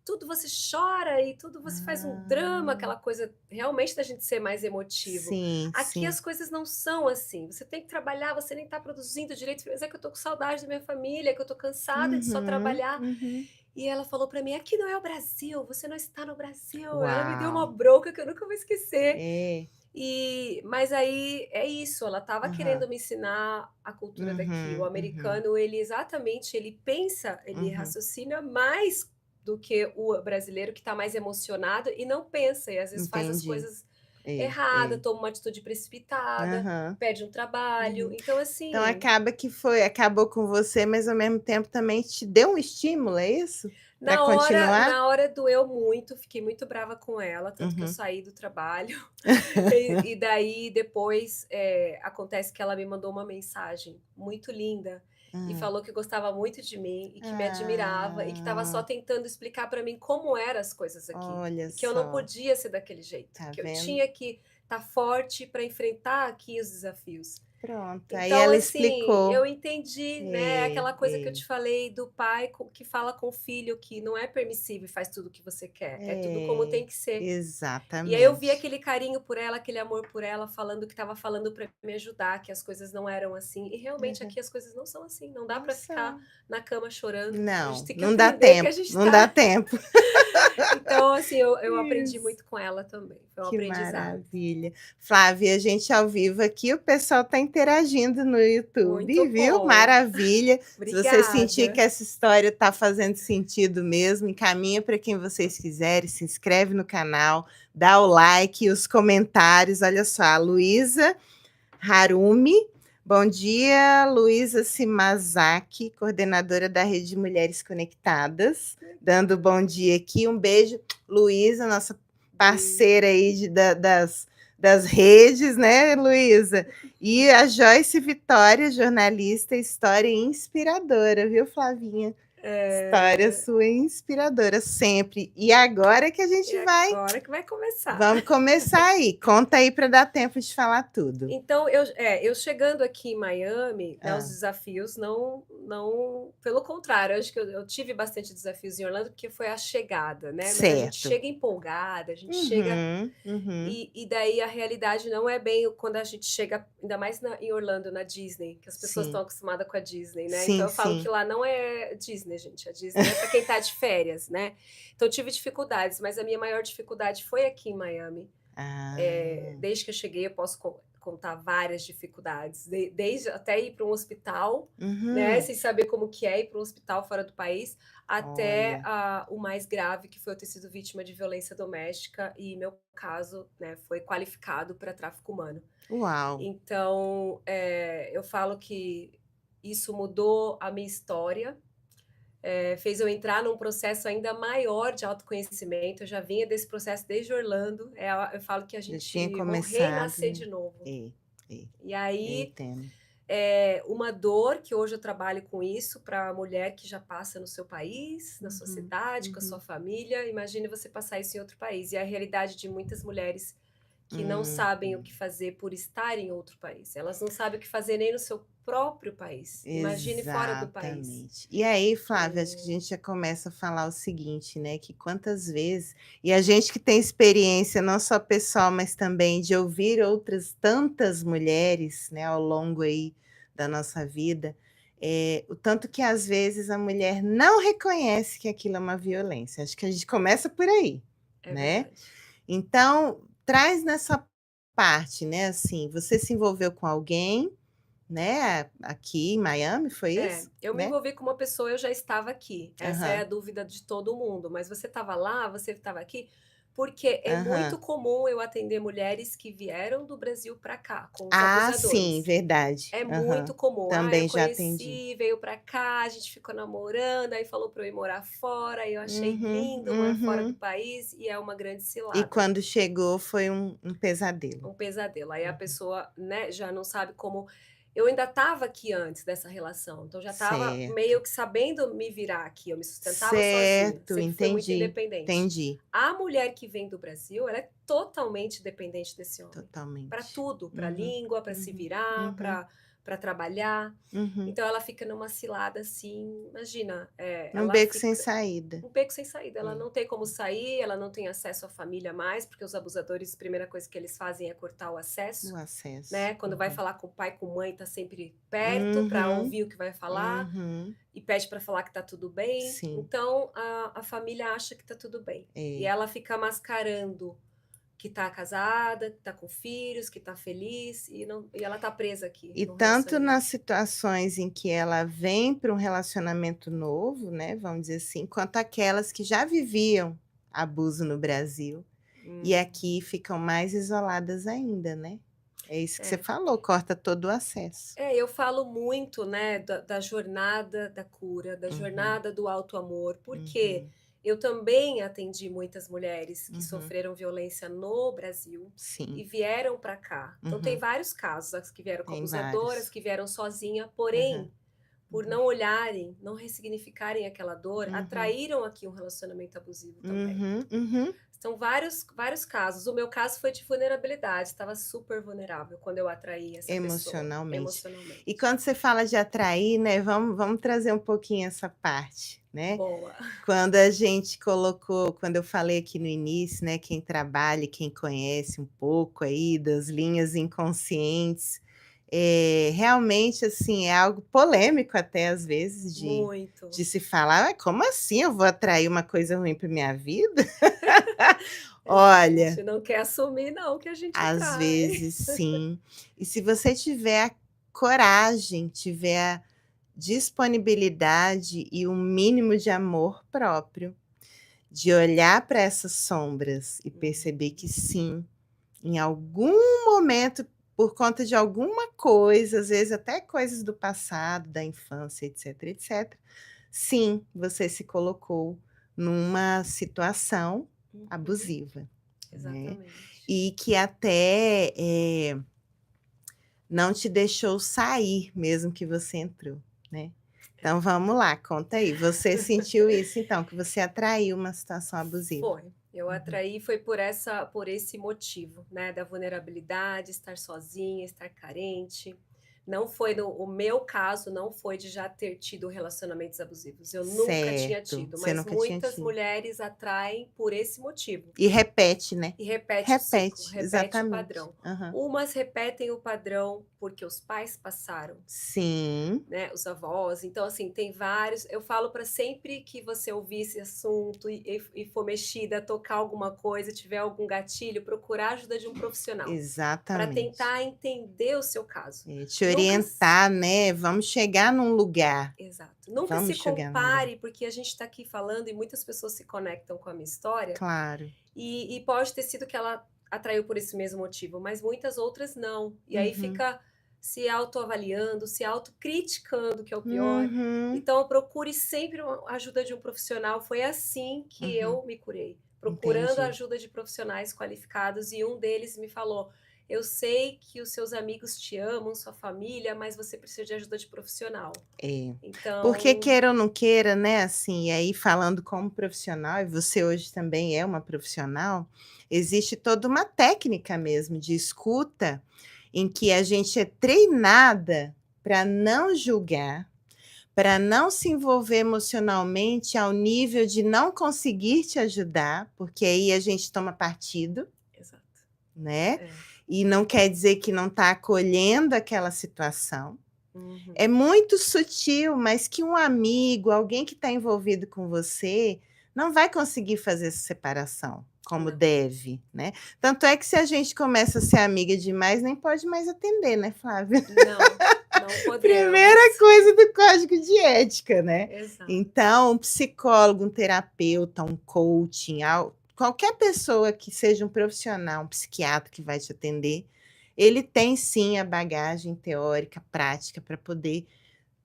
Speaker 2: tudo você chora e tudo você faz um drama",
Speaker 1: Ah.
Speaker 2: aquela coisa realmente da gente ser mais emotivo.
Speaker 1: Sim,
Speaker 2: Aqui
Speaker 1: sim.
Speaker 2: as coisas não são assim, você tem que trabalhar, você nem está produzindo direito, mas é que eu tô com saudade da minha família, que eu tô cansada de só
Speaker 1: Uhum,
Speaker 2: trabalhar.
Speaker 1: uhum.
Speaker 2: E ela falou pra mim: "Aqui não é o Brasil, você não está no Brasil". Ela me deu uma
Speaker 1: Uau!
Speaker 2: bronca que eu nunca vou esquecer.
Speaker 1: É.
Speaker 2: Mas aí é isso, ela estava
Speaker 1: Aham.
Speaker 2: querendo me ensinar a cultura daqui. O
Speaker 1: Uhum, uhum,
Speaker 2: americano, ele exatamente, ele pensa, ele
Speaker 1: uhum.
Speaker 2: raciocina mais do que o brasileiro que está mais emocionado e não pensa, e às vezes faz as
Speaker 1: Entendi.
Speaker 2: coisas
Speaker 1: É,
Speaker 2: errada,
Speaker 1: é.
Speaker 2: toma uma atitude precipitada,
Speaker 1: Aham.
Speaker 2: perde um trabalho.
Speaker 1: Uhum.
Speaker 2: Então
Speaker 1: Então
Speaker 2: assim,
Speaker 1: acaba que acabou com você, mas ao mesmo tempo também te deu um estímulo, é isso? Para
Speaker 2: na hora
Speaker 1: continuar?
Speaker 2: na hora doeu muito, fiquei muito brava com ela, tanto que eu
Speaker 1: Uhum.
Speaker 2: saí do trabalho. E daí depois, acontece que ela me mandou uma mensagem muito linda e
Speaker 1: Hã.
Speaker 2: falou que gostava muito de mim e que me admirava e que estava só
Speaker 1: Ah,
Speaker 2: tentando explicar para mim como eram as coisas aqui,
Speaker 1: olha
Speaker 2: e que eu não
Speaker 1: só,
Speaker 2: podia ser daquele jeito,
Speaker 1: tá
Speaker 2: que eu
Speaker 1: vendo?
Speaker 2: tinha que estar forte para enfrentar aqui os desafios.
Speaker 1: Pronto, aí
Speaker 2: Então,
Speaker 1: ela
Speaker 2: assim, eu
Speaker 1: explicou.
Speaker 2: entendi, né,
Speaker 1: É,
Speaker 2: aquela coisa que eu
Speaker 1: é,
Speaker 2: te falei do pai que fala com o filho que não é permissível e faz tudo o que você quer, é tudo como tem
Speaker 1: é,
Speaker 2: que ser. E aí eu vi
Speaker 1: exatamente.
Speaker 2: aquele carinho por ela, aquele amor por ela, falando que estava falando para me ajudar, que as coisas não eram assim. E realmente
Speaker 1: Aham.
Speaker 2: aqui as coisas não são assim, não dá
Speaker 1: Não
Speaker 2: para ficar
Speaker 1: são.
Speaker 2: na cama chorando. A gente
Speaker 1: Não,
Speaker 2: tem que
Speaker 1: não dá
Speaker 2: aprender que a
Speaker 1: tempo,
Speaker 2: gente
Speaker 1: não dá
Speaker 2: está.
Speaker 1: tempo.
Speaker 2: Então, assim, eu aprendi
Speaker 1: Isso.
Speaker 2: muito com ela também. Foi um
Speaker 1: Que
Speaker 2: aprendizado.
Speaker 1: maravilha. Flávia, a gente ao vivo aqui, o pessoal está interagindo no YouTube,
Speaker 2: Muito
Speaker 1: viu?
Speaker 2: bom.
Speaker 1: Maravilha. Se você sentir que
Speaker 2: Obrigada.
Speaker 1: essa história está fazendo sentido mesmo, encaminha para quem vocês quiserem, se inscreve no canal, dá o like, os comentários. Olha só, a Luísa Harumi. Bom dia, Luísa Simazaki, coordenadora da Rede de Mulheres Conectadas, dando bom dia aqui. Um beijo, Luísa, nossa
Speaker 2: Beijo.
Speaker 1: parceira aí das redes, né, Luísa? E a Joyce Vitória, jornalista, história inspiradora, viu, Flavinha? História
Speaker 2: É,
Speaker 1: sua inspiradora sempre. E agora que a
Speaker 2: e
Speaker 1: gente vai,
Speaker 2: agora que vai começar.
Speaker 1: vamos começar aí. Conta aí para dar tempo de falar tudo.
Speaker 2: Então, eu chegando aqui em Miami, né, os
Speaker 1: Ah,
Speaker 2: desafios não pelo contrário, eu acho que eu tive bastante desafios em Orlando, porque foi a chegada, né, mas a gente
Speaker 1: certo.
Speaker 2: chega empolgada, a gente chega
Speaker 1: Uhum, uhum.
Speaker 2: e daí a realidade não é bem quando a gente chega, ainda mais em Orlando, na Disney, que as pessoas estão
Speaker 1: Sim,
Speaker 2: acostumadas com a Disney, né, então
Speaker 1: sim,
Speaker 2: eu falo que
Speaker 1: sim.
Speaker 2: lá não é Disney, gente, a Disney é para quem está de férias, né. Então eu tive dificuldades, mas a minha maior dificuldade foi aqui em Miami.
Speaker 1: Ah,
Speaker 2: Desde que eu cheguei, eu posso contar várias dificuldades, desde até ir para um hospital, né,
Speaker 1: uhum.
Speaker 2: sem saber como que é ir para um hospital fora do país, até
Speaker 1: Olha,
Speaker 2: o mais grave, que foi eu ter sido vítima de violência doméstica e meu caso, né, foi qualificado para tráfico humano.
Speaker 1: uau.
Speaker 2: Então, eu falo que isso mudou a minha história, fez eu entrar num processo ainda maior de autoconhecimento. Eu já vinha desse processo desde Orlando. Eu falo que a
Speaker 1: Já tinha
Speaker 2: gente morrer e
Speaker 1: começado,
Speaker 2: nascer de
Speaker 1: né?
Speaker 2: novo.
Speaker 1: É, é,
Speaker 2: E
Speaker 1: eu
Speaker 2: aí,
Speaker 1: entendo.
Speaker 2: uma dor que hoje eu trabalho com isso para a mulher que já passa no seu país, na sua
Speaker 1: Uhum,
Speaker 2: cidade, com a sua
Speaker 1: uhum.
Speaker 2: família. Imagine você passar isso em outro país. E a realidade de muitas mulheres que não sabem o
Speaker 1: Uhum.
Speaker 2: que fazer por estar em outro país. Elas não sabem o que fazer nem no seu próprio país. Imagine fora do país.
Speaker 1: Exatamente. E aí, Flávia, acho que a gente já começa a falar o seguinte, né? Que quantas vezes, e a gente que tem experiência, não só pessoal, mas também de ouvir outras tantas mulheres, né, ao longo aí da nossa vida, o tanto que às vezes a mulher não reconhece que aquilo é uma violência. Acho que a gente começa por aí,
Speaker 2: É
Speaker 1: né?
Speaker 2: verdade.
Speaker 1: Então, traz nessa parte, né? Assim, você se envolveu com alguém, né, aqui em Miami, foi isso?
Speaker 2: Eu me
Speaker 1: Né?
Speaker 2: envolvi com uma pessoa, eu já estava aqui. Essa é a
Speaker 1: Aham,
Speaker 2: dúvida de todo mundo. Mas você estava lá, você estava aqui, porque é muito
Speaker 1: aham.
Speaker 2: comum eu atender mulheres que vieram do Brasil para cá, com os
Speaker 1: Ah, sim,
Speaker 2: abusadores.
Speaker 1: verdade.
Speaker 2: É muito
Speaker 1: Aham.
Speaker 2: comum. Ah, eu
Speaker 1: Também já atendi.
Speaker 2: conheci, veio para cá, a gente ficou namorando, aí falou para eu ir morar fora, aí eu achei
Speaker 1: Uhum,
Speaker 2: lindo morar fora do
Speaker 1: uhum.
Speaker 2: país e é uma grande
Speaker 1: E
Speaker 2: cilada,
Speaker 1: quando chegou foi um pesadelo.
Speaker 2: um pesadelo. Aí a
Speaker 1: Uhum.
Speaker 2: pessoa, né, já não sabe como. Eu ainda estava aqui antes dessa relação, então já estava
Speaker 1: Certo.
Speaker 2: meio que sabendo me virar aqui, eu me sustentava sozinha,
Speaker 1: Certo,
Speaker 2: sempre fui muito
Speaker 1: entendi,
Speaker 2: independente.
Speaker 1: entendi.
Speaker 2: A mulher que vem do Brasil, ela é totalmente dependente desse homem. Para
Speaker 1: Totalmente.
Speaker 2: tudo, para
Speaker 1: Uhum,
Speaker 2: língua, para se
Speaker 1: uhum,
Speaker 2: virar,
Speaker 1: uhum.
Speaker 2: para trabalhar.
Speaker 1: Uhum.
Speaker 2: Então ela fica numa cilada assim, imagina,
Speaker 1: Num beco sem saída.
Speaker 2: um beco sem saída. Ela
Speaker 1: É.
Speaker 2: não tem como sair, ela não tem acesso à família mais, porque os abusadores, a primeira coisa que eles fazem é cortar o acesso,
Speaker 1: O acesso.
Speaker 2: né? Quando vai
Speaker 1: Uhum.
Speaker 2: falar com o pai, com mãe, tá sempre perto para
Speaker 1: Uhum.
Speaker 2: ouvir o que vai falar
Speaker 1: Uhum.
Speaker 2: e pede para falar que tá tudo bem.
Speaker 1: Sim.
Speaker 2: Então a família acha que tá tudo bem. E
Speaker 1: É.
Speaker 2: ela fica mascarando que tá casada, que tá com filhos, que tá feliz e ela tá presa aqui
Speaker 1: E
Speaker 2: no
Speaker 1: tanto
Speaker 2: relacionamento.
Speaker 1: nas situações em que ela vem para um relacionamento novo, né, vamos dizer assim, quanto aquelas que já viviam abuso no Brasil e aqui ficam mais isoladas ainda, né? É isso que você
Speaker 2: É.
Speaker 1: falou, corta todo o acesso.
Speaker 2: Eu falo muito, né, da jornada da cura, da
Speaker 1: Uhum.
Speaker 2: jornada do auto-amor, porque
Speaker 1: Uhum.
Speaker 2: eu também atendi muitas mulheres que
Speaker 1: Uhum.
Speaker 2: sofreram violência no Brasil e
Speaker 1: Sim.
Speaker 2: vieram para cá. Então tem
Speaker 1: Uhum.
Speaker 2: vários casos, as que vieram com
Speaker 1: Tem
Speaker 2: abusadoras,
Speaker 1: vários.
Speaker 2: que vieram sozinha, porém,
Speaker 1: Uhum.
Speaker 2: por
Speaker 1: Uhum.
Speaker 2: não olharem, não ressignificarem aquela dor,
Speaker 1: Uhum.
Speaker 2: atraíram aqui um relacionamento abusivo também.
Speaker 1: Uhum. Uhum.
Speaker 2: São vários casos. O meu caso foi de vulnerabilidade, estava super vulnerável quando eu atraí essa pessoa,
Speaker 1: Emocionalmente. E
Speaker 2: emocionalmente.
Speaker 1: quando você fala de atrair, né, vamos trazer um pouquinho essa parte, né?
Speaker 2: Boa.
Speaker 1: Quando a gente colocou, quando eu falei aqui no início, né, quem trabalha e quem conhece um pouco aí das linhas inconscientes, realmente, assim, é algo polêmico até às vezes
Speaker 2: Muito.
Speaker 1: de se falar: "Ah, como assim eu vou atrair uma coisa ruim para minha vida?"
Speaker 2: A
Speaker 1: Olha,
Speaker 2: gente não quer assumir não que a gente
Speaker 1: às
Speaker 2: atrai.
Speaker 1: vezes sim. E se você tiver a coragem, tiver a disponibilidade e um mínimo de amor próprio, de olhar para essas sombras e perceber que sim, em algum momento, por conta de alguma coisa, às vezes até coisas do passado, da infância, etc, etc, sim, você se colocou numa situação
Speaker 2: Uhum.
Speaker 1: abusiva, né?
Speaker 2: Exatamente.
Speaker 1: E que até não te deixou sair, mesmo que você entrou, né? Então vamos lá, conta aí. Você sentiu isso então, que você atraiu uma situação abusiva?
Speaker 2: Foi. Eu atraí foi por esse motivo, né, da vulnerabilidade, estar sozinha, estar carente. Não foi o meu caso não foi de já ter tido relacionamentos abusivos, eu nunca tinha
Speaker 1: Certo,
Speaker 2: tido,
Speaker 1: você
Speaker 2: mas
Speaker 1: nunca tinha
Speaker 2: muitas
Speaker 1: tido.
Speaker 2: mulheres atraem por esse motivo.
Speaker 1: E repete, né?
Speaker 2: E repete o ciclo,
Speaker 1: Repete,
Speaker 2: repete o
Speaker 1: exatamente.
Speaker 2: padrão.
Speaker 1: Aham.
Speaker 2: Umas repetem o padrão porque os pais passaram,
Speaker 1: Sim.
Speaker 2: né, os avós. Então, assim, tem vários. Eu falo para sempre que você ouvir esse assunto e for mexida, tocar alguma coisa, tiver algum gatilho, procurar a ajuda de um profissional para
Speaker 1: Exatamente.
Speaker 2: tentar entender o seu caso.
Speaker 1: Te orientar, né? Vamos chegar num lugar.
Speaker 2: Exato. Nunca
Speaker 1: Vamos
Speaker 2: se
Speaker 1: chegar num lugar.
Speaker 2: compare, porque a gente está aqui falando e muitas pessoas se conectam com a minha história.
Speaker 1: Claro.
Speaker 2: E pode ter sido que ela atraiu por esse mesmo motivo, mas muitas outras não. E aí fica se autoavaliando, se autocriticando, que é o pior.
Speaker 1: Uhum.
Speaker 2: Então procure sempre a ajuda de um profissional. Foi assim que eu me curei, procurando a
Speaker 1: Entendi.
Speaker 2: ajuda de profissionais qualificados, e um deles me falou: eu sei que os seus amigos te amam, sua família, mas você precisa de ajuda de profissional.
Speaker 1: É.
Speaker 2: Então,
Speaker 1: Porque queira ou não queira, né, assim, e aí falando como profissional, e você hoje também é uma profissional, existe toda uma técnica mesmo de escuta, em que a gente é treinada para não julgar, para não se envolver emocionalmente ao nível de não conseguir te ajudar, porque aí a gente toma partido,
Speaker 2: exato.
Speaker 1: né?
Speaker 2: É.
Speaker 1: E não quer dizer que não está acolhendo aquela situação.
Speaker 2: Uhum.
Speaker 1: É muito sutil, mas que um amigo, alguém que está envolvido com você, não vai conseguir fazer essa separação como
Speaker 2: Não.
Speaker 1: deve, né? Tanto é que se a gente começa a ser amiga demais, nem pode mais atender, né, Flávia?
Speaker 2: Não podemos.
Speaker 1: Primeira coisa do código de ética, né?
Speaker 2: Exato.
Speaker 1: Então, um psicólogo, um terapeuta, um coaching, qualquer pessoa que seja um profissional, um psiquiatra que vai te atender, ele tem sim a bagagem teórica, prática para poder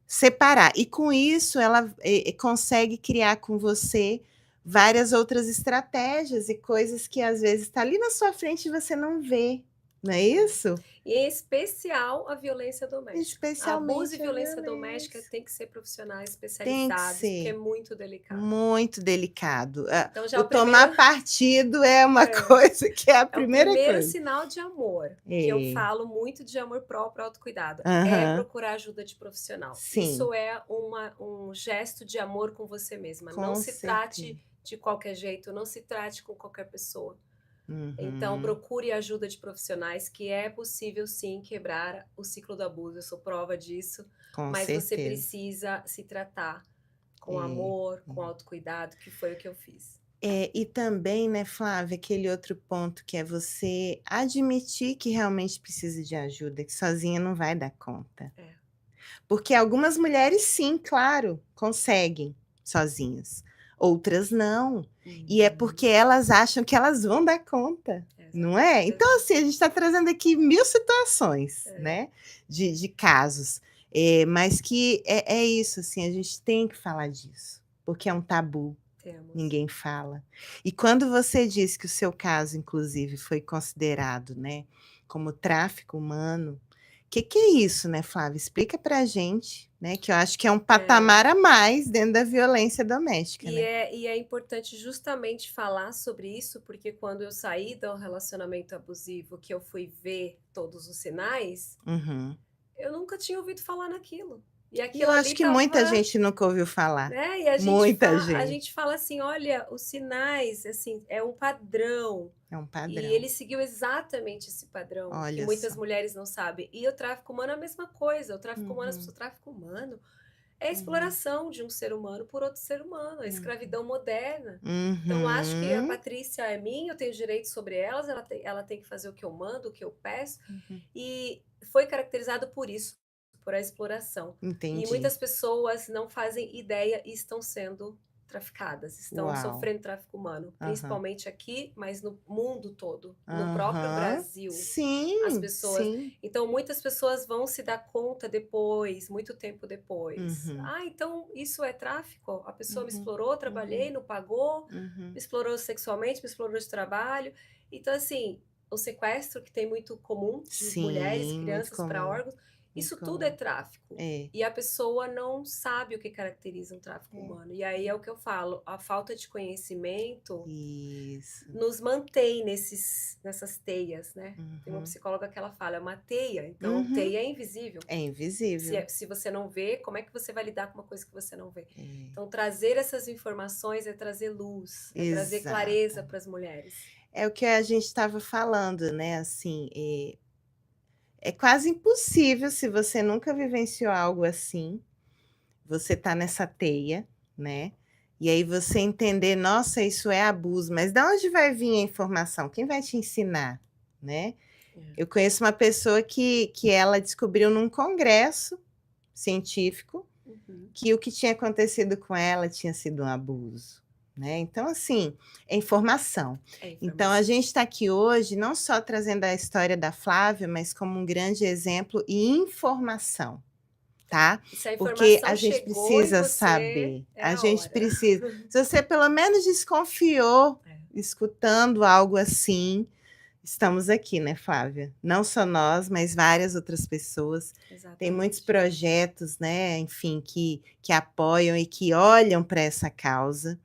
Speaker 1: separar. E com isso ela consegue criar com você várias outras estratégias e coisas que às vezes está ali na sua frente e você não vê. não é isso?
Speaker 2: E em especial a violência doméstica. Abuso e
Speaker 1: Especialmente a
Speaker 2: violência doméstica
Speaker 1: violência.
Speaker 2: tem que ser profissionais
Speaker 1: Tem que
Speaker 2: especializados, porque é
Speaker 1: ser.
Speaker 2: muito delicado.
Speaker 1: Muito delicado.
Speaker 2: Então já
Speaker 1: O
Speaker 2: o primeiro
Speaker 1: tomar partido é uma
Speaker 2: é,
Speaker 1: coisa que é a
Speaker 2: é o
Speaker 1: primeira
Speaker 2: primeiro
Speaker 1: coisa.
Speaker 2: sinal de amor, que eu
Speaker 1: É.
Speaker 2: falo muito de amor próprio, autocuidado, é
Speaker 1: Aham.
Speaker 2: procurar ajuda de profissional.
Speaker 1: Sim,
Speaker 2: Isso é um gesto de amor com você mesma. Não
Speaker 1: com
Speaker 2: se
Speaker 1: certeza.
Speaker 2: trate de qualquer jeito, não se trate com qualquer pessoa. Então,
Speaker 1: Uhum.
Speaker 2: procure ajuda de profissionais, que é possível sim quebrar o ciclo do abuso. Eu sou prova disso,
Speaker 1: Com
Speaker 2: mas você
Speaker 1: certeza.
Speaker 2: precisa se tratar com
Speaker 1: É.
Speaker 2: amor, com autocuidado, que foi o que eu fiz.
Speaker 1: E também, né, Flávia, aquele outro ponto que é você admitir que realmente precisa de ajuda, que sozinha não vai dar conta.
Speaker 2: É.
Speaker 1: Porque algumas mulheres, sim, claro, conseguem sozinhas, outras não. E é porque elas acham que elas vão dar conta, não
Speaker 2: Exato,
Speaker 1: é? Então,
Speaker 2: exato.
Speaker 1: assim, a gente está trazendo aqui 1000 situações,
Speaker 2: É,
Speaker 1: né, de casos. Mas que é isso, assim, a gente tem que falar disso, porque é um tabu.
Speaker 2: temos.
Speaker 1: Ninguém fala. E quando você disse que o seu caso, inclusive, foi considerado, né, como tráfico humano, que é isso, né, Flávia? Explica pra gente, né, que eu acho que é um
Speaker 2: É,
Speaker 1: patamar a mais dentro da violência doméstica,
Speaker 2: e
Speaker 1: né?
Speaker 2: é importante justamente falar sobre isso, porque quando eu saí do relacionamento abusivo, que eu fui ver todos os sinais,
Speaker 1: Uhum.
Speaker 2: eu nunca tinha ouvido falar naquilo. E
Speaker 1: E
Speaker 2: aquilo
Speaker 1: eu
Speaker 2: ali
Speaker 1: acho que muita
Speaker 2: estava,
Speaker 1: gente nunca ouviu falar.
Speaker 2: né? E a gente
Speaker 1: Muita
Speaker 2: a
Speaker 1: gente.
Speaker 2: gente fala assim, olha, os sinais, assim, é um padrão.
Speaker 1: É um
Speaker 2: E
Speaker 1: padrão.
Speaker 2: ele seguiu exatamente esse padrão, que
Speaker 1: Olha
Speaker 2: muitas
Speaker 1: só.
Speaker 2: mulheres não sabem. E o tráfico humano é a mesma coisa. O tráfico humano, as
Speaker 1: Uhum.
Speaker 2: pessoas, o tráfico humano é a
Speaker 1: Uhum.
Speaker 2: exploração de um ser humano por outro ser humano, a
Speaker 1: Uhum.
Speaker 2: escravidão moderna. Então, acho que a
Speaker 1: Uhum.
Speaker 2: Patrícia é minha, eu tenho direito sobre elas, ela tem que fazer o que eu mando, o que eu peço.
Speaker 1: Uhum.
Speaker 2: E foi caracterizado por isso, por a exploração. E
Speaker 1: Entendi.
Speaker 2: muitas pessoas não fazem ideia e estão sendo traficadas, estão
Speaker 1: Uau.
Speaker 2: sofrendo tráfico humano,
Speaker 1: Aham.
Speaker 2: principalmente aqui, mas no mundo todo, no próprio
Speaker 1: Aham.
Speaker 2: Brasil. As
Speaker 1: Sim,
Speaker 2: pessoas.
Speaker 1: sim.
Speaker 2: Então, muitas pessoas vão se dar conta depois, muito tempo depois.
Speaker 1: Uhum.
Speaker 2: Ah, então isso é tráfico? A pessoa me
Speaker 1: Uhum.
Speaker 2: explorou, trabalhei,
Speaker 1: Uhum.
Speaker 2: não pagou,
Speaker 1: Uhum.
Speaker 2: me explorou sexualmente, me explorou de trabalho. Então, assim, o sequestro, que tem muito comum de mulheres,
Speaker 1: Sim, muito
Speaker 2: crianças para
Speaker 1: comum,
Speaker 2: órgãos,
Speaker 1: muito
Speaker 2: isso tudo é
Speaker 1: comum.
Speaker 2: tráfico.
Speaker 1: É,
Speaker 2: E a pessoa não sabe o que caracteriza um tráfico
Speaker 1: é,
Speaker 2: humano. E aí é o que eu falo, a falta de conhecimento
Speaker 1: isso.
Speaker 2: nos mantém nessas teias, né? Tem uma
Speaker 1: Uhum.
Speaker 2: psicóloga que ela fala, é uma teia, então
Speaker 1: Uhum.
Speaker 2: teia é invisível.
Speaker 1: É invisível.
Speaker 2: Se você não vê, como é que você vai lidar com uma coisa que você não vê?
Speaker 1: É,
Speaker 2: Então, trazer essas informações é trazer luz, é trazer clareza
Speaker 1: exato.
Speaker 2: para as mulheres.
Speaker 1: É o que a gente estava falando, né, assim, é quase impossível se você nunca vivenciou algo assim, você tá nessa teia, né, e aí você entender: "Nossa, isso é abuso", mas da onde vai vir a informação? Quem vai te ensinar, né?
Speaker 2: É.
Speaker 1: Eu conheço uma pessoa que ela descobriu num congresso científico
Speaker 2: Uhum.
Speaker 1: que o que tinha acontecido com ela tinha sido um abuso, né. Então, assim, é informação.
Speaker 2: É
Speaker 1: Então a
Speaker 2: informação.
Speaker 1: gente está aqui hoje não só trazendo a história da Flávia, mas como um grande exemplo e informação, tá.
Speaker 2: E se a
Speaker 1: Porque
Speaker 2: informação
Speaker 1: a gente
Speaker 2: chegou em
Speaker 1: precisa
Speaker 2: você,
Speaker 1: saber,
Speaker 2: é
Speaker 1: a
Speaker 2: a
Speaker 1: gente
Speaker 2: hora.
Speaker 1: precisa se você pelo menos desconfiou
Speaker 2: É,
Speaker 1: escutando algo assim, estamos aqui, né, Flávia? Não só nós, mas várias outras pessoas. Tem muitos
Speaker 2: exatamente.
Speaker 1: projetos, né, enfim, que apoiam e que olham para essa causa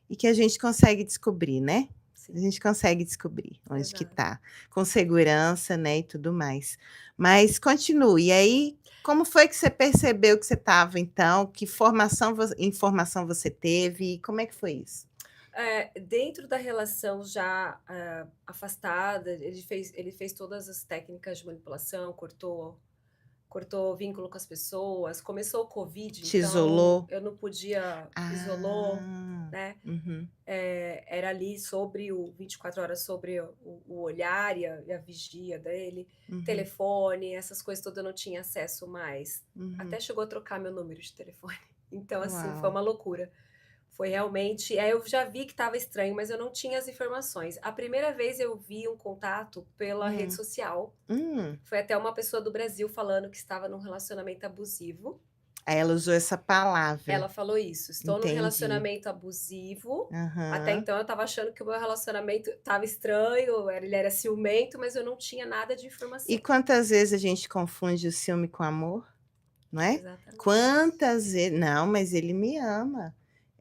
Speaker 1: e que a gente consegue descobrir, né? A
Speaker 2: Sim,
Speaker 1: gente consegue descobrir onde que
Speaker 2: exato.
Speaker 1: está, com segurança, né, e tudo mais. Mas continue. E aí, como foi que você percebeu que você estava, então? Que informação você teve? E como é que foi isso?
Speaker 2: Dentro da relação já, afastada, ele fez todas as técnicas de manipulação, cortou vínculo com as pessoas, começou o Covid,
Speaker 1: Te
Speaker 2: então
Speaker 1: isolou?
Speaker 2: eu não podia, isolou,
Speaker 1: Ah,
Speaker 2: né,
Speaker 1: uhum,
Speaker 2: era ali sobre o 24 horas sobre o olhar e a vigia dele,
Speaker 1: uhum,
Speaker 2: telefone, essas coisas todas eu não tinha acesso mais,
Speaker 1: uhum.
Speaker 2: até chegou a trocar meu número de telefone, então assim, foi
Speaker 1: Uau.
Speaker 2: uma loucura. Foi realmente, eu já vi que estava estranho, mas eu não tinha as informações. A primeira vez eu vi um contato pela rede
Speaker 1: Hum,
Speaker 2: social,
Speaker 1: hum.
Speaker 2: foi até uma pessoa do Brasil falando que estava num relacionamento abusivo.
Speaker 1: Aí ela usou essa palavra.
Speaker 2: Ela falou isso: "Estou num
Speaker 1: Entendi.
Speaker 2: relacionamento abusivo". Até
Speaker 1: Aham.
Speaker 2: então eu estava achando que o meu relacionamento estava estranho, ele era ciumento, mas eu não tinha nada de
Speaker 1: E
Speaker 2: informação.
Speaker 1: quantas vezes a gente confunde o ciúme com amor, não é?
Speaker 2: Exatamente.
Speaker 1: Quantas vezes "Não, mas ele me ama.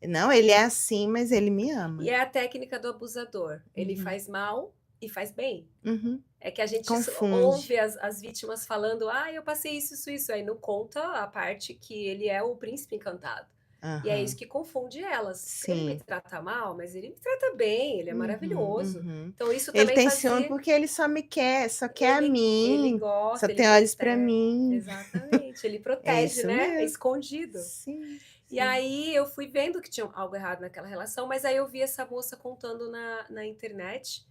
Speaker 1: Não, ele é assim, mas ele me
Speaker 2: E
Speaker 1: ama".
Speaker 2: é a técnica do abusador, ele
Speaker 1: Uhum,
Speaker 2: faz mal e faz bem.
Speaker 1: uhum.
Speaker 2: É que a gente
Speaker 1: Confunde.
Speaker 2: ouve as vítimas falando: "Ah, eu passei isso, isso, isso", aí não conta a parte que ele é o príncipe encantado. E é isso
Speaker 1: Aham.
Speaker 2: que confunde elas. Ele me
Speaker 1: Sim.
Speaker 2: trata mal, mas ele me trata bem, ele é
Speaker 1: Uhum,
Speaker 2: maravilhoso.
Speaker 1: uhum.
Speaker 2: Então isso
Speaker 1: Ele
Speaker 2: também
Speaker 1: tem ciúme
Speaker 2: fazia
Speaker 1: porque ele só me quer, só quer a
Speaker 2: ele
Speaker 1: mim, só
Speaker 2: gosta, ele
Speaker 1: tem olhos pra
Speaker 2: protege,
Speaker 1: mim.
Speaker 2: exatamente, ele
Speaker 1: É
Speaker 2: protege,
Speaker 1: isso
Speaker 2: né, é
Speaker 1: mesmo.
Speaker 2: escondido.
Speaker 1: Sim,
Speaker 2: E
Speaker 1: sim.
Speaker 2: aí eu fui vendo que tinha algo errado naquela relação, mas aí eu vi essa moça contando na internet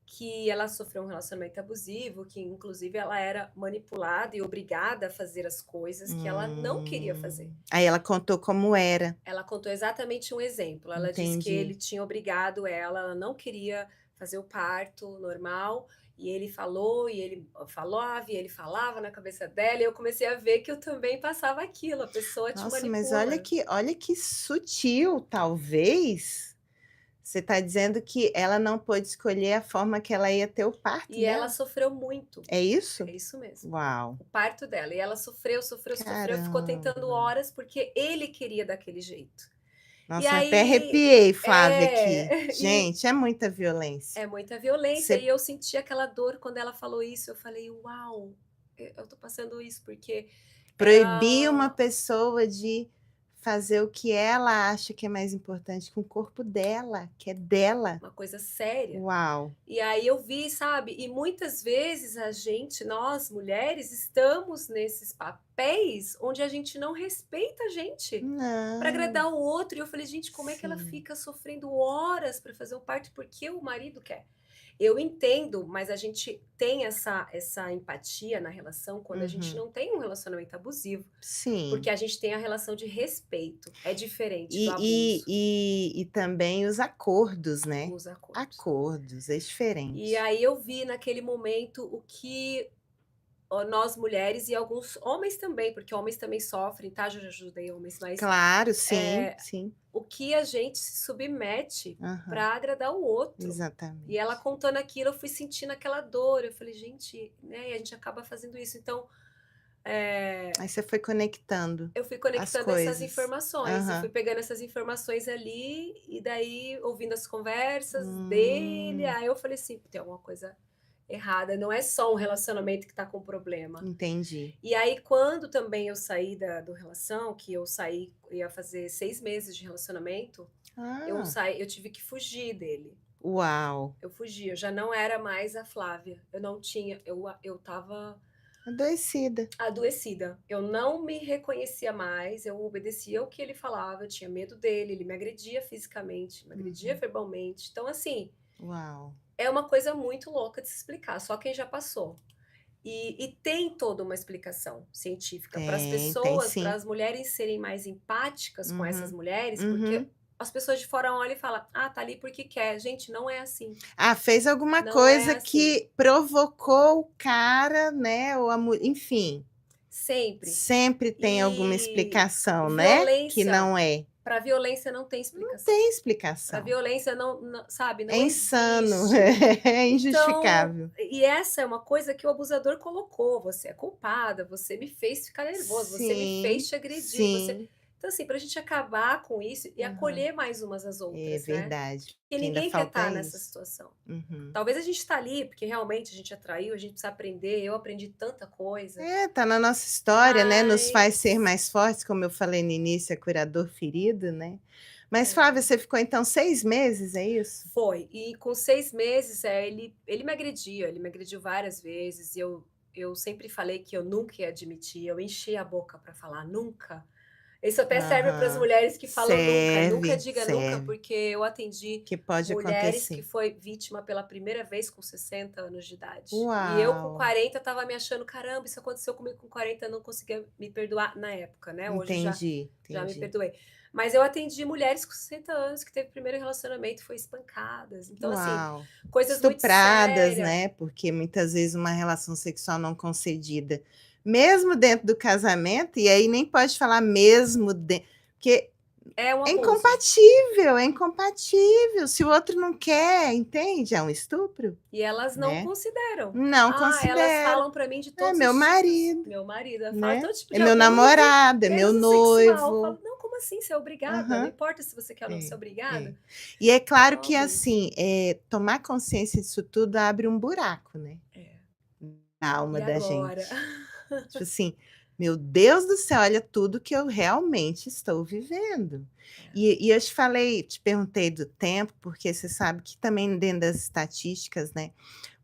Speaker 2: que ela sofreu um relacionamento abusivo, que inclusive ela era manipulada e obrigada a fazer as coisas que ela não queria fazer.
Speaker 1: Aí ela contou como era.
Speaker 2: Ela contou exatamente um exemplo. Ela disse que
Speaker 1: Entendi.
Speaker 2: ele tinha obrigado ela não queria fazer o parto normal, e ele falou, e ele falava, e ele falava na cabeça dela, e eu comecei a ver que eu também passava aquilo, a pessoa te
Speaker 1: Nossa, mas
Speaker 2: manipula.
Speaker 1: olha que sutil, talvez. Você está dizendo que ela não pôde escolher a forma que ela ia ter o parto
Speaker 2: E ela
Speaker 1: dela?
Speaker 2: sofreu muito.
Speaker 1: É isso?
Speaker 2: É isso mesmo.
Speaker 1: Uau,
Speaker 2: O parto dela. E ela sofreu, sofreu, sofreu, ficou tentando
Speaker 1: caramba.
Speaker 2: horas, porque ele queria daquele jeito. E
Speaker 1: Nossa, até
Speaker 2: aí
Speaker 1: arrepiei, Flávia, aqui.
Speaker 2: é, e
Speaker 1: Gente, é muita violência.
Speaker 2: é muita violência, e
Speaker 1: Você
Speaker 2: eu senti aquela dor quando ela falou isso, eu falei: "Uau, eu tô passando isso", porque
Speaker 1: proibir uma
Speaker 2: era
Speaker 1: pessoa de fazer o que ela acha que é mais importante com o corpo dela, que é dela.
Speaker 2: uma coisa séria.
Speaker 1: Uau.
Speaker 2: E aí eu vi, sabe, e muitas vezes nós mulheres, estamos nesses papéis onde a gente não respeita a gente, para
Speaker 1: Não,
Speaker 2: agradar o outro, e eu falei: "Gente, como é que ela
Speaker 1: sim.
Speaker 2: fica sofrendo horas para fazer o parto porque o marido quer?". Eu entendo, mas a gente tem essa empatia na relação quando a gente
Speaker 1: Uhum.
Speaker 2: não tem um relacionamento abusivo, porque
Speaker 1: Sim.
Speaker 2: a gente tem a relação de respeito, é diferente do
Speaker 1: E
Speaker 2: abuso,
Speaker 1: também os acordos, né.
Speaker 2: os acordos.
Speaker 1: Acordos, é
Speaker 2: E
Speaker 1: diferente.
Speaker 2: aí eu vi naquele momento o que nós mulheres e alguns homens também, porque homens também sofrem, tá, já ajudei homens, mas,
Speaker 1: Claro, sim,
Speaker 2: eh,
Speaker 1: sim.
Speaker 2: o que a gente se submete
Speaker 1: Aham,
Speaker 2: para agradar o outro. E ela
Speaker 1: exatamente.
Speaker 2: contando aquilo, eu fui sentindo aquela dor, eu falei: "Gente", né, e a gente acaba fazendo isso. Então,
Speaker 1: Aí você foi conectando
Speaker 2: eu fui
Speaker 1: as
Speaker 2: conectando essas
Speaker 1: coisas.
Speaker 2: informações, eu fui
Speaker 1: Aham.
Speaker 2: pegando essas informações ali, e daí ouvindo as conversas dele,
Speaker 1: Hum,
Speaker 2: aí eu falei assim: "Tem alguma coisa errada, não é só um relacionamento que tá com problema".
Speaker 1: entendi.
Speaker 2: E aí quando também eu saí do relação, que eu saí ia fazer 6 meses de relacionamento,
Speaker 1: Ah,
Speaker 2: eu tive que fugir dele.
Speaker 1: uau,
Speaker 2: Eu fugi, eu já não era mais a Flávia, eu não tinha eu estava
Speaker 1: adoecida.
Speaker 2: adoecida, eu não me reconhecia mais, eu obedecia o que ele falava, eu tinha medo dele, ele me agredia fisicamente, me agredia
Speaker 1: Uhum.
Speaker 2: verbalmente, então assim,
Speaker 1: Uau.
Speaker 2: é uma coisa muito louca de se explicar, só quem já passou. E tem toda uma explicação científica para as
Speaker 1: Tem
Speaker 2: pessoas, para
Speaker 1: sim.
Speaker 2: as mulheres serem mais empáticas com essas
Speaker 1: Uhum,
Speaker 2: mulheres, porque
Speaker 1: uhum.
Speaker 2: as pessoas de fora olham e falam: "Ah, tá ali porque quer". Gente, não é assim,
Speaker 1: Ah, fez alguma
Speaker 2: não é
Speaker 1: coisa
Speaker 2: assim.
Speaker 1: que provocou o cara, né, ou a mu enfim,
Speaker 2: Sempre.
Speaker 1: sempre tem alguma
Speaker 2: E
Speaker 1: explicação, né, que
Speaker 2: violência,
Speaker 1: não é.
Speaker 2: para violência não tem
Speaker 1: Não
Speaker 2: explicação.
Speaker 1: tem
Speaker 2: Para
Speaker 1: explicação.
Speaker 2: violência não, sabe,
Speaker 1: É
Speaker 2: não
Speaker 1: insano,
Speaker 2: existe.
Speaker 1: é
Speaker 2: Então,
Speaker 1: injustificável.
Speaker 2: e essa é uma coisa que o abusador colocou: "Você é culpada, você me fez ficar nervoso, você me fez
Speaker 1: Sim,
Speaker 2: te agredir, você".
Speaker 1: sim.
Speaker 2: Então, assim, para a gente acabar com isso e
Speaker 1: Aham.
Speaker 2: acolher mais umas às
Speaker 1: É
Speaker 2: outras, né,
Speaker 1: verdade,
Speaker 2: porque
Speaker 1: que ainda
Speaker 2: ninguém quer
Speaker 1: falta
Speaker 2: estar nessa
Speaker 1: isso.
Speaker 2: situação.
Speaker 1: Uhum.
Speaker 2: Talvez a gente está ali porque realmente a gente atraiu, a gente precisa aprender, eu aprendi tanta coisa,
Speaker 1: É, tá na nossa história, né, nos faz ser
Speaker 2: mas
Speaker 1: mais fortes, como eu falei no início, é curador ferido, né. Mas Flávia,
Speaker 2: é.
Speaker 1: você ficou então 6 meses, é isso?
Speaker 2: Foi. E com 6 meses, ele me agredia, ele me agrediu várias vezes e eu sempre falei que eu nunca ia admitir, eu enchi a boca para falar nunca. Isso até serve para as
Speaker 1: Aham.
Speaker 2: mulheres que falam nunca, nunca
Speaker 1: Serve,
Speaker 2: diga nunca,
Speaker 1: serve.
Speaker 2: porque eu atendi
Speaker 1: Que pode
Speaker 2: mulheres que
Speaker 1: acontecer.
Speaker 2: foi vítima pela primeira vez com 60 anos de idade. E eu com
Speaker 1: Uau!
Speaker 2: 40 estava me achando: "Caramba, isso aconteceu comigo com 40, eu não conseguia me perdoar", na época, né, hoje
Speaker 1: Entendi,
Speaker 2: já me
Speaker 1: entendi.
Speaker 2: perdoei. Mas eu atendi mulheres com 60 anos que teve primeiro relacionamento e foi espancadas. Então, assim,
Speaker 1: Uau!
Speaker 2: coisas muito
Speaker 1: Estupradas,
Speaker 2: séria.
Speaker 1: né, porque muitas vezes uma relação sexual não concedida, mesmo dentro do casamento, e aí nem pode falar mesmo porque
Speaker 2: É um
Speaker 1: é
Speaker 2: abuso.
Speaker 1: incompatível, é incompatível. Se o outro não quer, entende? É um estupro,
Speaker 2: E elas não
Speaker 1: né?
Speaker 2: consideram.
Speaker 1: Não
Speaker 2: Elas
Speaker 1: considero.
Speaker 2: falam para mim de
Speaker 1: É
Speaker 2: todos
Speaker 1: meu
Speaker 2: os tipos.
Speaker 1: marido,
Speaker 2: Meu marido, ela fala
Speaker 1: né?
Speaker 2: todo tipo
Speaker 1: É
Speaker 2: de
Speaker 1: meu
Speaker 2: abuso,
Speaker 1: namorado, é meu
Speaker 2: menos o sexual. Eu
Speaker 1: noivo.
Speaker 2: falo, não, como assim? Você é obrigada? Não
Speaker 1: Aham.
Speaker 2: importa se você quer ou não, você é
Speaker 1: É,
Speaker 2: obrigada?
Speaker 1: é. E é
Speaker 2: É
Speaker 1: claro
Speaker 2: um
Speaker 1: que,
Speaker 2: abuso.
Speaker 1: assim, tomar consciência disso tudo abre um buraco, né?
Speaker 2: É.
Speaker 1: Na alma
Speaker 2: E
Speaker 1: da
Speaker 2: agora?
Speaker 1: gente. Tipo assim, meu Deus do céu, olha tudo que eu realmente estou vivendo.
Speaker 2: É.
Speaker 1: E eu te falei, te perguntei do tempo, porque você sabe que também dentro das estatísticas, né?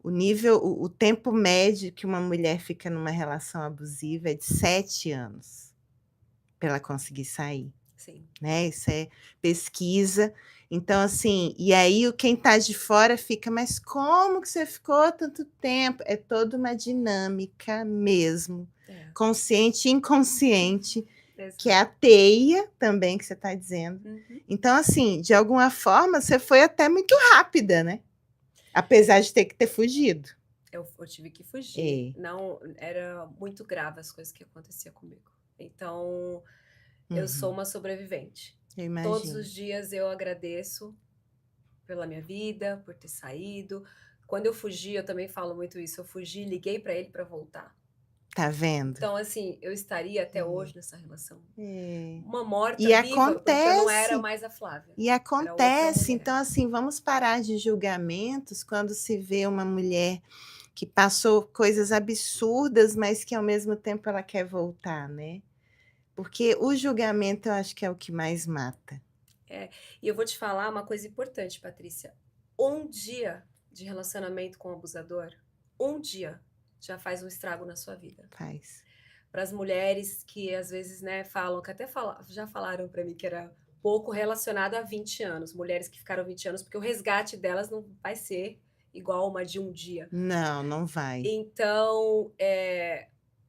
Speaker 1: O tempo médio que uma mulher fica numa relação abusiva é de 7 anos para ela conseguir sair,
Speaker 2: Sim.
Speaker 1: né? Isso é pesquisa. Então, assim, e aí quem está de fora fica, mas como que você ficou tanto tempo? É toda uma dinâmica mesmo,
Speaker 2: É.
Speaker 1: consciente e inconsciente, que é
Speaker 2: Exato.
Speaker 1: a teia também que você está dizendo.
Speaker 2: Uhum.
Speaker 1: Então, assim, de alguma forma, você foi até muito rápida, né? Apesar de ter que ter fugido.
Speaker 2: Eu tive que fugir.
Speaker 1: É.
Speaker 2: Não, era muito grave as coisas que aconteciam comigo. Então, eu sou uma sobrevivente.
Speaker 1: Eu
Speaker 2: Todos
Speaker 1: imagino.
Speaker 2: os dias eu agradeço pela minha vida, por ter saído. Quando eu fugi, eu também falo muito isso. Eu fugi, liguei para ele para voltar.
Speaker 1: Tá vendo?
Speaker 2: Então, assim, eu estaria até
Speaker 1: É.
Speaker 2: hoje nessa relação.
Speaker 1: É.
Speaker 2: Uma morta
Speaker 1: E
Speaker 2: viva, porque eu não era
Speaker 1: acontece.
Speaker 2: mais a Flávia.
Speaker 1: E
Speaker 2: Era outra
Speaker 1: acontece.
Speaker 2: mulher.
Speaker 1: Então, assim, vamos parar de julgamentos quando se vê uma mulher que passou coisas absurdas, mas que ao mesmo tempo ela quer voltar, né? Porque o julgamento eu acho que é o que mais mata.
Speaker 2: E eu vou te falar uma coisa importante, Patrícia. Um dia de relacionamento com o abusador, um dia já faz um estrago na sua vida.
Speaker 1: Faz.
Speaker 2: Para as mulheres que às vezes, né, falam, que até já falaram para mim que era pouco relacionado a 20 anos, mulheres que ficaram 20 anos, porque o resgate delas não vai ser igual uma de um dia.
Speaker 1: Não, não vai.
Speaker 2: Então,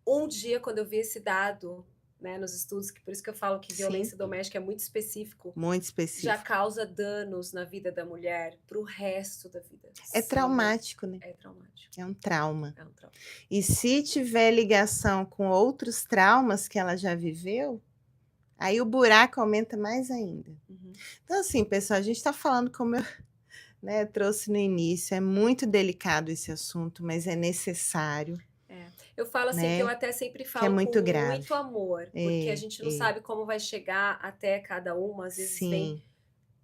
Speaker 2: um dia, quando eu vi esse dado, né, nos estudos, que por isso que eu falo que
Speaker 1: Sim.
Speaker 2: violência doméstica é muito específico,
Speaker 1: Muito
Speaker 2: já
Speaker 1: específico.
Speaker 2: causa danos na vida da mulher para o resto da vida.
Speaker 1: É traumático, né?
Speaker 2: É traumático.
Speaker 1: É um trauma.
Speaker 2: É um trauma.
Speaker 1: E se tiver ligação com outros traumas que ela já viveu, aí o buraco aumenta mais ainda.
Speaker 2: Uhum.
Speaker 1: Então, assim, pessoal, a gente está falando, como eu, né, trouxe no início, é muito delicado esse assunto, mas é necessário.
Speaker 2: Eu falo assim,
Speaker 1: né?
Speaker 2: que eu até sempre
Speaker 1: Que é
Speaker 2: falo
Speaker 1: muito
Speaker 2: com
Speaker 1: grave.
Speaker 2: muito amor, porque a
Speaker 1: É,
Speaker 2: gente não
Speaker 1: é.
Speaker 2: sabe como vai chegar até cada uma, às vezes vem,
Speaker 1: Sim,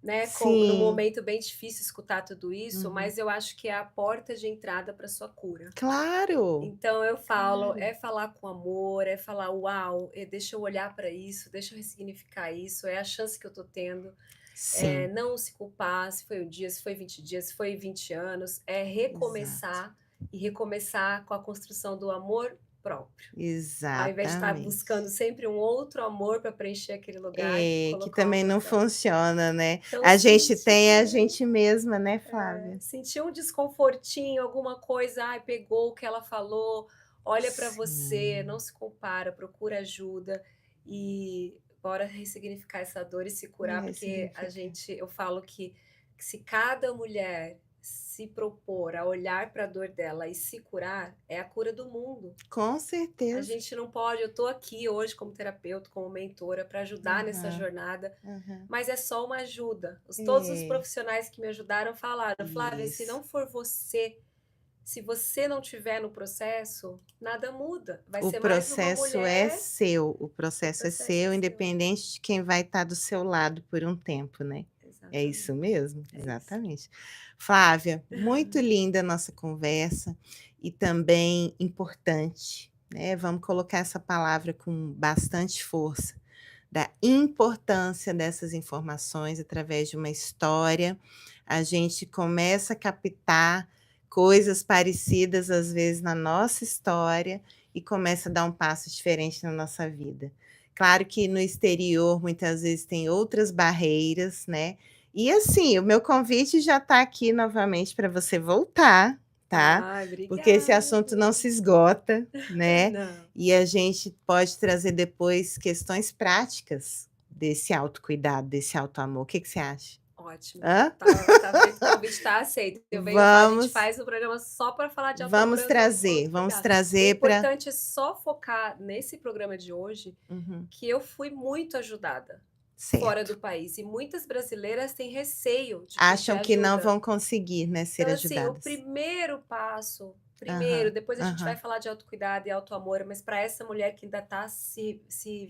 Speaker 2: né, num
Speaker 1: sim.
Speaker 2: momento bem difícil escutar tudo isso,
Speaker 1: Uhum.
Speaker 2: mas eu acho que é a porta de entrada para sua cura.
Speaker 1: Claro!
Speaker 2: Então eu falo,
Speaker 1: Claro.
Speaker 2: é falar com amor, é falar, uau, deixa eu olhar para isso, deixa eu ressignificar isso, é a chance que eu tô tendo.
Speaker 1: Sim.
Speaker 2: Não se culpar se foi um dia, se foi 20 dias, se foi 20 anos, é recomeçar e recomeçar com a construção do amor próprio. Ao invés de estar
Speaker 1: Exatamente.
Speaker 2: buscando sempre um outro amor para preencher aquele lugar,
Speaker 1: que
Speaker 2: colocar o
Speaker 1: também
Speaker 2: amor
Speaker 1: não
Speaker 2: próprio.
Speaker 1: funciona, né?
Speaker 2: Então,
Speaker 1: A gente
Speaker 2: sentir-
Speaker 1: tem a gente mesma, né, Flávia?
Speaker 2: sentir um desconfortinho, alguma coisa, ai, pegou o que ela falou, olha para
Speaker 1: Sim.
Speaker 2: você, não se compara, procura ajuda e bora ressignificar essa dor e se curar,
Speaker 1: Bora
Speaker 2: porque
Speaker 1: ressignificar.
Speaker 2: eu falo que se cada mulher se propor a olhar para a dor dela e se curar, é a cura do mundo.
Speaker 1: Com
Speaker 2: A
Speaker 1: certeza.
Speaker 2: gente não pode, eu tô aqui hoje como terapeuta, como mentora, para ajudar nessa jornada, mas é só uma ajuda. Todos os profissionais que me ajudaram falaram, Flávia, se
Speaker 1: Isso.
Speaker 2: não for você, se você não tiver no processo, nada muda. Vai ser mais uma
Speaker 1: processo
Speaker 2: mulher.
Speaker 1: é seu, o processo é
Speaker 2: processo é
Speaker 1: seu,
Speaker 2: seu.
Speaker 1: independente de quem vai estar do seu lado por um tempo, né? É
Speaker 2: Exatamente.
Speaker 1: isso mesmo?
Speaker 2: É isso.
Speaker 1: Exatamente. Flávia, muito linda a nossa conversa e também importante, né? Vamos colocar essa palavra com bastante força, da importância dessas informações através de uma história. A gente começa a captar coisas parecidas, às vezes, na nossa história e começa a dar um passo diferente na nossa vida. Claro que no exterior, muitas vezes, tem outras barreiras, né? E assim, o meu convite já está aqui novamente para você voltar, tá?
Speaker 2: Ai, obrigada.
Speaker 1: Porque esse assunto não se esgota, né?
Speaker 2: Não.
Speaker 1: E a gente pode trazer depois questões práticas desse autocuidado, desse autoamor. O que você acha?
Speaker 2: Ótimo.
Speaker 1: Hã?
Speaker 2: Tá feito, o convite está aceito. A gente
Speaker 1: Vamos,
Speaker 2: faz um programa só para falar de
Speaker 1: vamos
Speaker 2: autocuidado. O
Speaker 1: trazer para.
Speaker 2: importante é só focar nesse programa de hoje, que eu fui muito ajudada fora
Speaker 1: Certo.
Speaker 2: do país. E muitas brasileiras têm receio de pedir
Speaker 1: Acham que não
Speaker 2: ajuda.
Speaker 1: vão conseguir, né, ser
Speaker 2: Então, assim, o
Speaker 1: ajudadas.
Speaker 2: primeiro passo,
Speaker 1: Aham,
Speaker 2: depois a gente vai
Speaker 1: aham.
Speaker 2: falar de autocuidado e autoamor, mas para essa mulher que ainda está se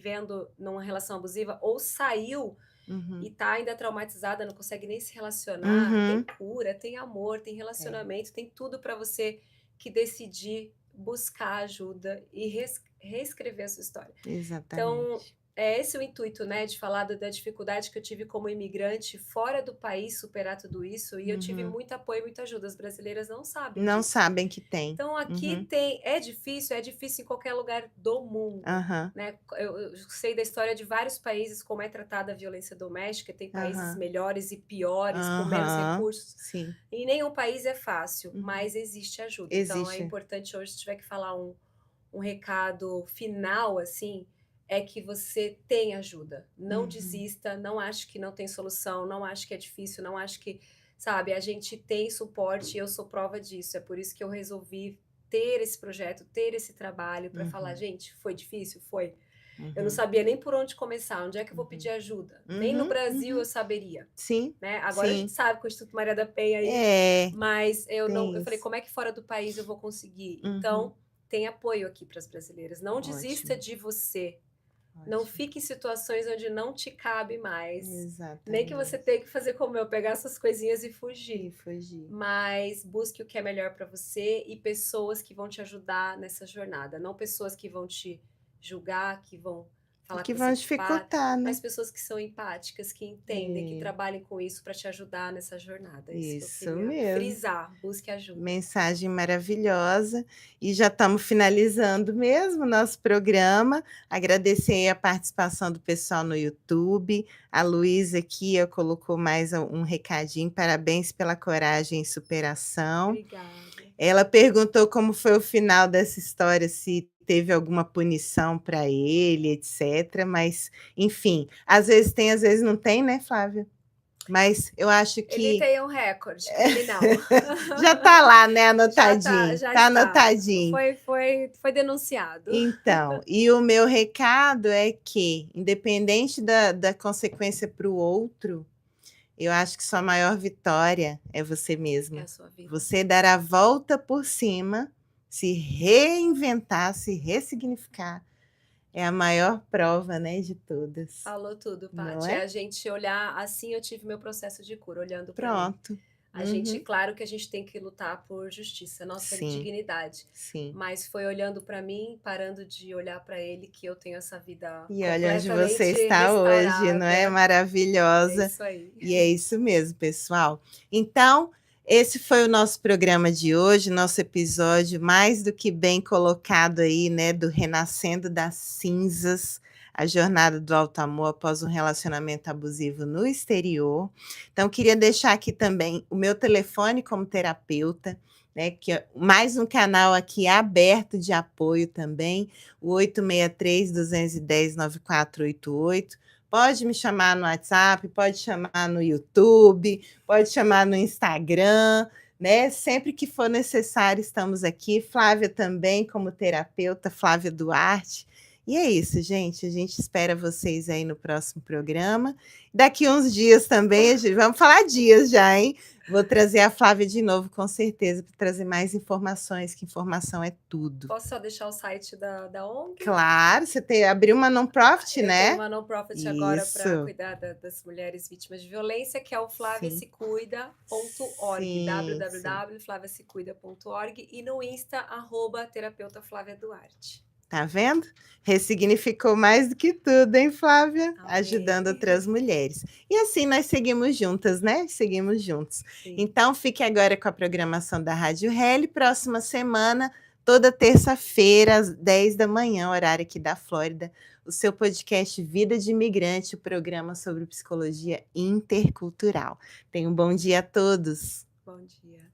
Speaker 2: vendo numa relação abusiva ou saiu e
Speaker 1: Uhum.
Speaker 2: tá ainda traumatizada, não consegue nem se relacionar, tem
Speaker 1: Uhum.
Speaker 2: cura, tem amor, tem
Speaker 1: É,
Speaker 2: relacionamento, tem tudo para você que decidir buscar ajuda e reescrever a sua história. Então,
Speaker 1: exatamente.
Speaker 2: é esse o intuito, né, de falar da dificuldade que eu tive como imigrante fora do país, superar tudo isso, e eu tive
Speaker 1: Uhum.
Speaker 2: muito apoio e muita ajuda. As brasileiras não sabem
Speaker 1: Não
Speaker 2: disso.
Speaker 1: sabem que tem.
Speaker 2: Então aqui
Speaker 1: Uhum.
Speaker 2: é difícil em qualquer lugar do mundo,
Speaker 1: Aham,
Speaker 2: né. Eu sei da história de vários países como é tratada a violência doméstica, tem países
Speaker 1: aham,
Speaker 2: melhores e piores, com menos
Speaker 1: aham.
Speaker 2: recursos.
Speaker 1: Sim.
Speaker 2: Em nenhum país é fácil,
Speaker 1: Uhum.
Speaker 2: mas existe ajuda. Então é
Speaker 1: Existe.
Speaker 2: importante hoje, se tiver que falar um recado final, assim, é que você tem ajuda. Não
Speaker 1: Uhum.
Speaker 2: desista, não ache que não tem solução, não ache que é difícil, não ache que, sabe, a gente tem suporte e eu sou prova disso. É por isso que eu resolvi ter esse projeto, ter esse trabalho para falar,
Speaker 1: Uhum.
Speaker 2: gente, foi difícil? Foi. Eu não
Speaker 1: Uhum.
Speaker 2: sabia nem por onde começar, onde é que eu vou pedir
Speaker 1: Uhum.
Speaker 2: ajuda? Nem no
Speaker 1: Uhum.
Speaker 2: Brasil eu
Speaker 1: Uhum.
Speaker 2: saberia,
Speaker 1: Sim,
Speaker 2: né? Agora a gente
Speaker 1: sim.
Speaker 2: sabe com o Instituto Maria da Penha aí,
Speaker 1: É,
Speaker 2: mas eu não,
Speaker 1: tem
Speaker 2: eu falei,
Speaker 1: isso.
Speaker 2: como é que fora do país eu vou conseguir?
Speaker 1: Uhum.
Speaker 2: Então, tem apoio aqui para as brasileiras. Não desista
Speaker 1: Ótimo,
Speaker 2: de você. Não
Speaker 1: ótimo.
Speaker 2: fique em situações onde não te cabe mais. Nem que você
Speaker 1: Exatamente.
Speaker 2: tenha que fazer como eu, pegar essas coisinhas e
Speaker 1: E
Speaker 2: fugir.
Speaker 1: fugir.
Speaker 2: Mas busque o que é melhor para você e pessoas que vão te ajudar nessa jornada. Não pessoas que vão te julgar, que vão
Speaker 1: E
Speaker 2: falar
Speaker 1: que
Speaker 2: que você é
Speaker 1: vão
Speaker 2: culpado,
Speaker 1: dificultar,
Speaker 2: mas
Speaker 1: né?
Speaker 2: pessoas que são empáticas, que entendem, que
Speaker 1: É,
Speaker 2: trabalhem com isso para te ajudar nessa jornada. É isso que eu
Speaker 1: isso
Speaker 2: queria
Speaker 1: mesmo.
Speaker 2: frisar. Busque ajuda.
Speaker 1: Mensagem maravilhosa. E já estamos finalizando mesmo o nosso programa. Agradecer aí a participação do pessoal no YouTube. A Luísa aqui ó, colocou mais um recadinho. Parabéns pela coragem e superação.
Speaker 2: Obrigada.
Speaker 1: Ela perguntou como foi o final dessa história, se teve alguma punição para ele, etc. Mas, enfim, às vezes tem, às vezes não tem, né, Flávia? Mas eu acho
Speaker 2: Ele
Speaker 1: que
Speaker 2: tem um recorde, criminal.
Speaker 1: já está lá, né, anotadinho.
Speaker 2: Já
Speaker 1: Está
Speaker 2: está.
Speaker 1: anotadinho.
Speaker 2: Foi denunciado.
Speaker 1: Então, e o meu recado é que, independente da consequência para o outro, eu acho que sua maior vitória é você
Speaker 2: É a
Speaker 1: mesma.
Speaker 2: sua vida.
Speaker 1: Você dar a volta por cima, se reinventar, se ressignificar, é a maior prova, né, de todas,
Speaker 2: Falou tudo,
Speaker 1: não
Speaker 2: Paty. É
Speaker 1: é?
Speaker 2: a gente olhar, assim eu tive meu processo de cura, olhando para mim.
Speaker 1: Pronto.
Speaker 2: A gente,
Speaker 1: Uhum.
Speaker 2: claro que a gente tem que lutar por justiça, nossa
Speaker 1: Sim,
Speaker 2: dignidade.
Speaker 1: sim.
Speaker 2: Mas foi olhando para mim, parando de olhar para ele, que eu tenho essa vida
Speaker 1: E olha onde você
Speaker 2: completamente
Speaker 1: está hoje, não é?
Speaker 2: restaurada. É
Speaker 1: Maravilhosa.
Speaker 2: isso aí.
Speaker 1: E é isso mesmo, pessoal. Então, esse foi o nosso programa de hoje, nosso episódio mais do que bem colocado aí, né, do Renascendo das Cinzas, a jornada do alto amor após um relacionamento abusivo no exterior. Então, queria deixar aqui também o meu telefone como terapeuta, né, que é mais um canal aqui aberto de apoio também, o 863-210-9488. Pode me chamar no WhatsApp, pode chamar no YouTube, pode chamar no Instagram, né? Sempre que for necessário, estamos aqui. Flávia também, como terapeuta, Flávia Duarte. E é isso, gente. A gente espera vocês aí no próximo programa. Daqui uns dias também, vamos falar dias já, hein? Vou trazer a Flávia de novo, com certeza, para trazer mais informações, que informação é tudo.
Speaker 2: Posso só deixar o site da ONG?
Speaker 1: Claro, você abriu uma non-profit,
Speaker 2: Eu tenho
Speaker 1: né?
Speaker 2: uma non-profit agora para
Speaker 1: Isso.
Speaker 2: cuidar das mulheres vítimas de violência, que é o
Speaker 1: Sim.
Speaker 2: flaviasecuida.org,
Speaker 1: Sim, sim.
Speaker 2: www.flaviasecuida.org, e no Insta, @terapeuta Flávia Duarte.
Speaker 1: Tá vendo? Ressignificou mais do que tudo, hein, Flávia? Ajudando
Speaker 2: Amei.
Speaker 1: outras mulheres. E assim nós seguimos juntas, né? Seguimos juntos.
Speaker 2: Sim.
Speaker 1: Então, fique agora com a programação da Rádio Reli. Próxima semana, toda terça-feira, às 10 da manhã, horário aqui da Flórida, o seu podcast Vida de Imigrante, o programa sobre psicologia intercultural. Tenha um bom dia a todos.
Speaker 2: Bom dia.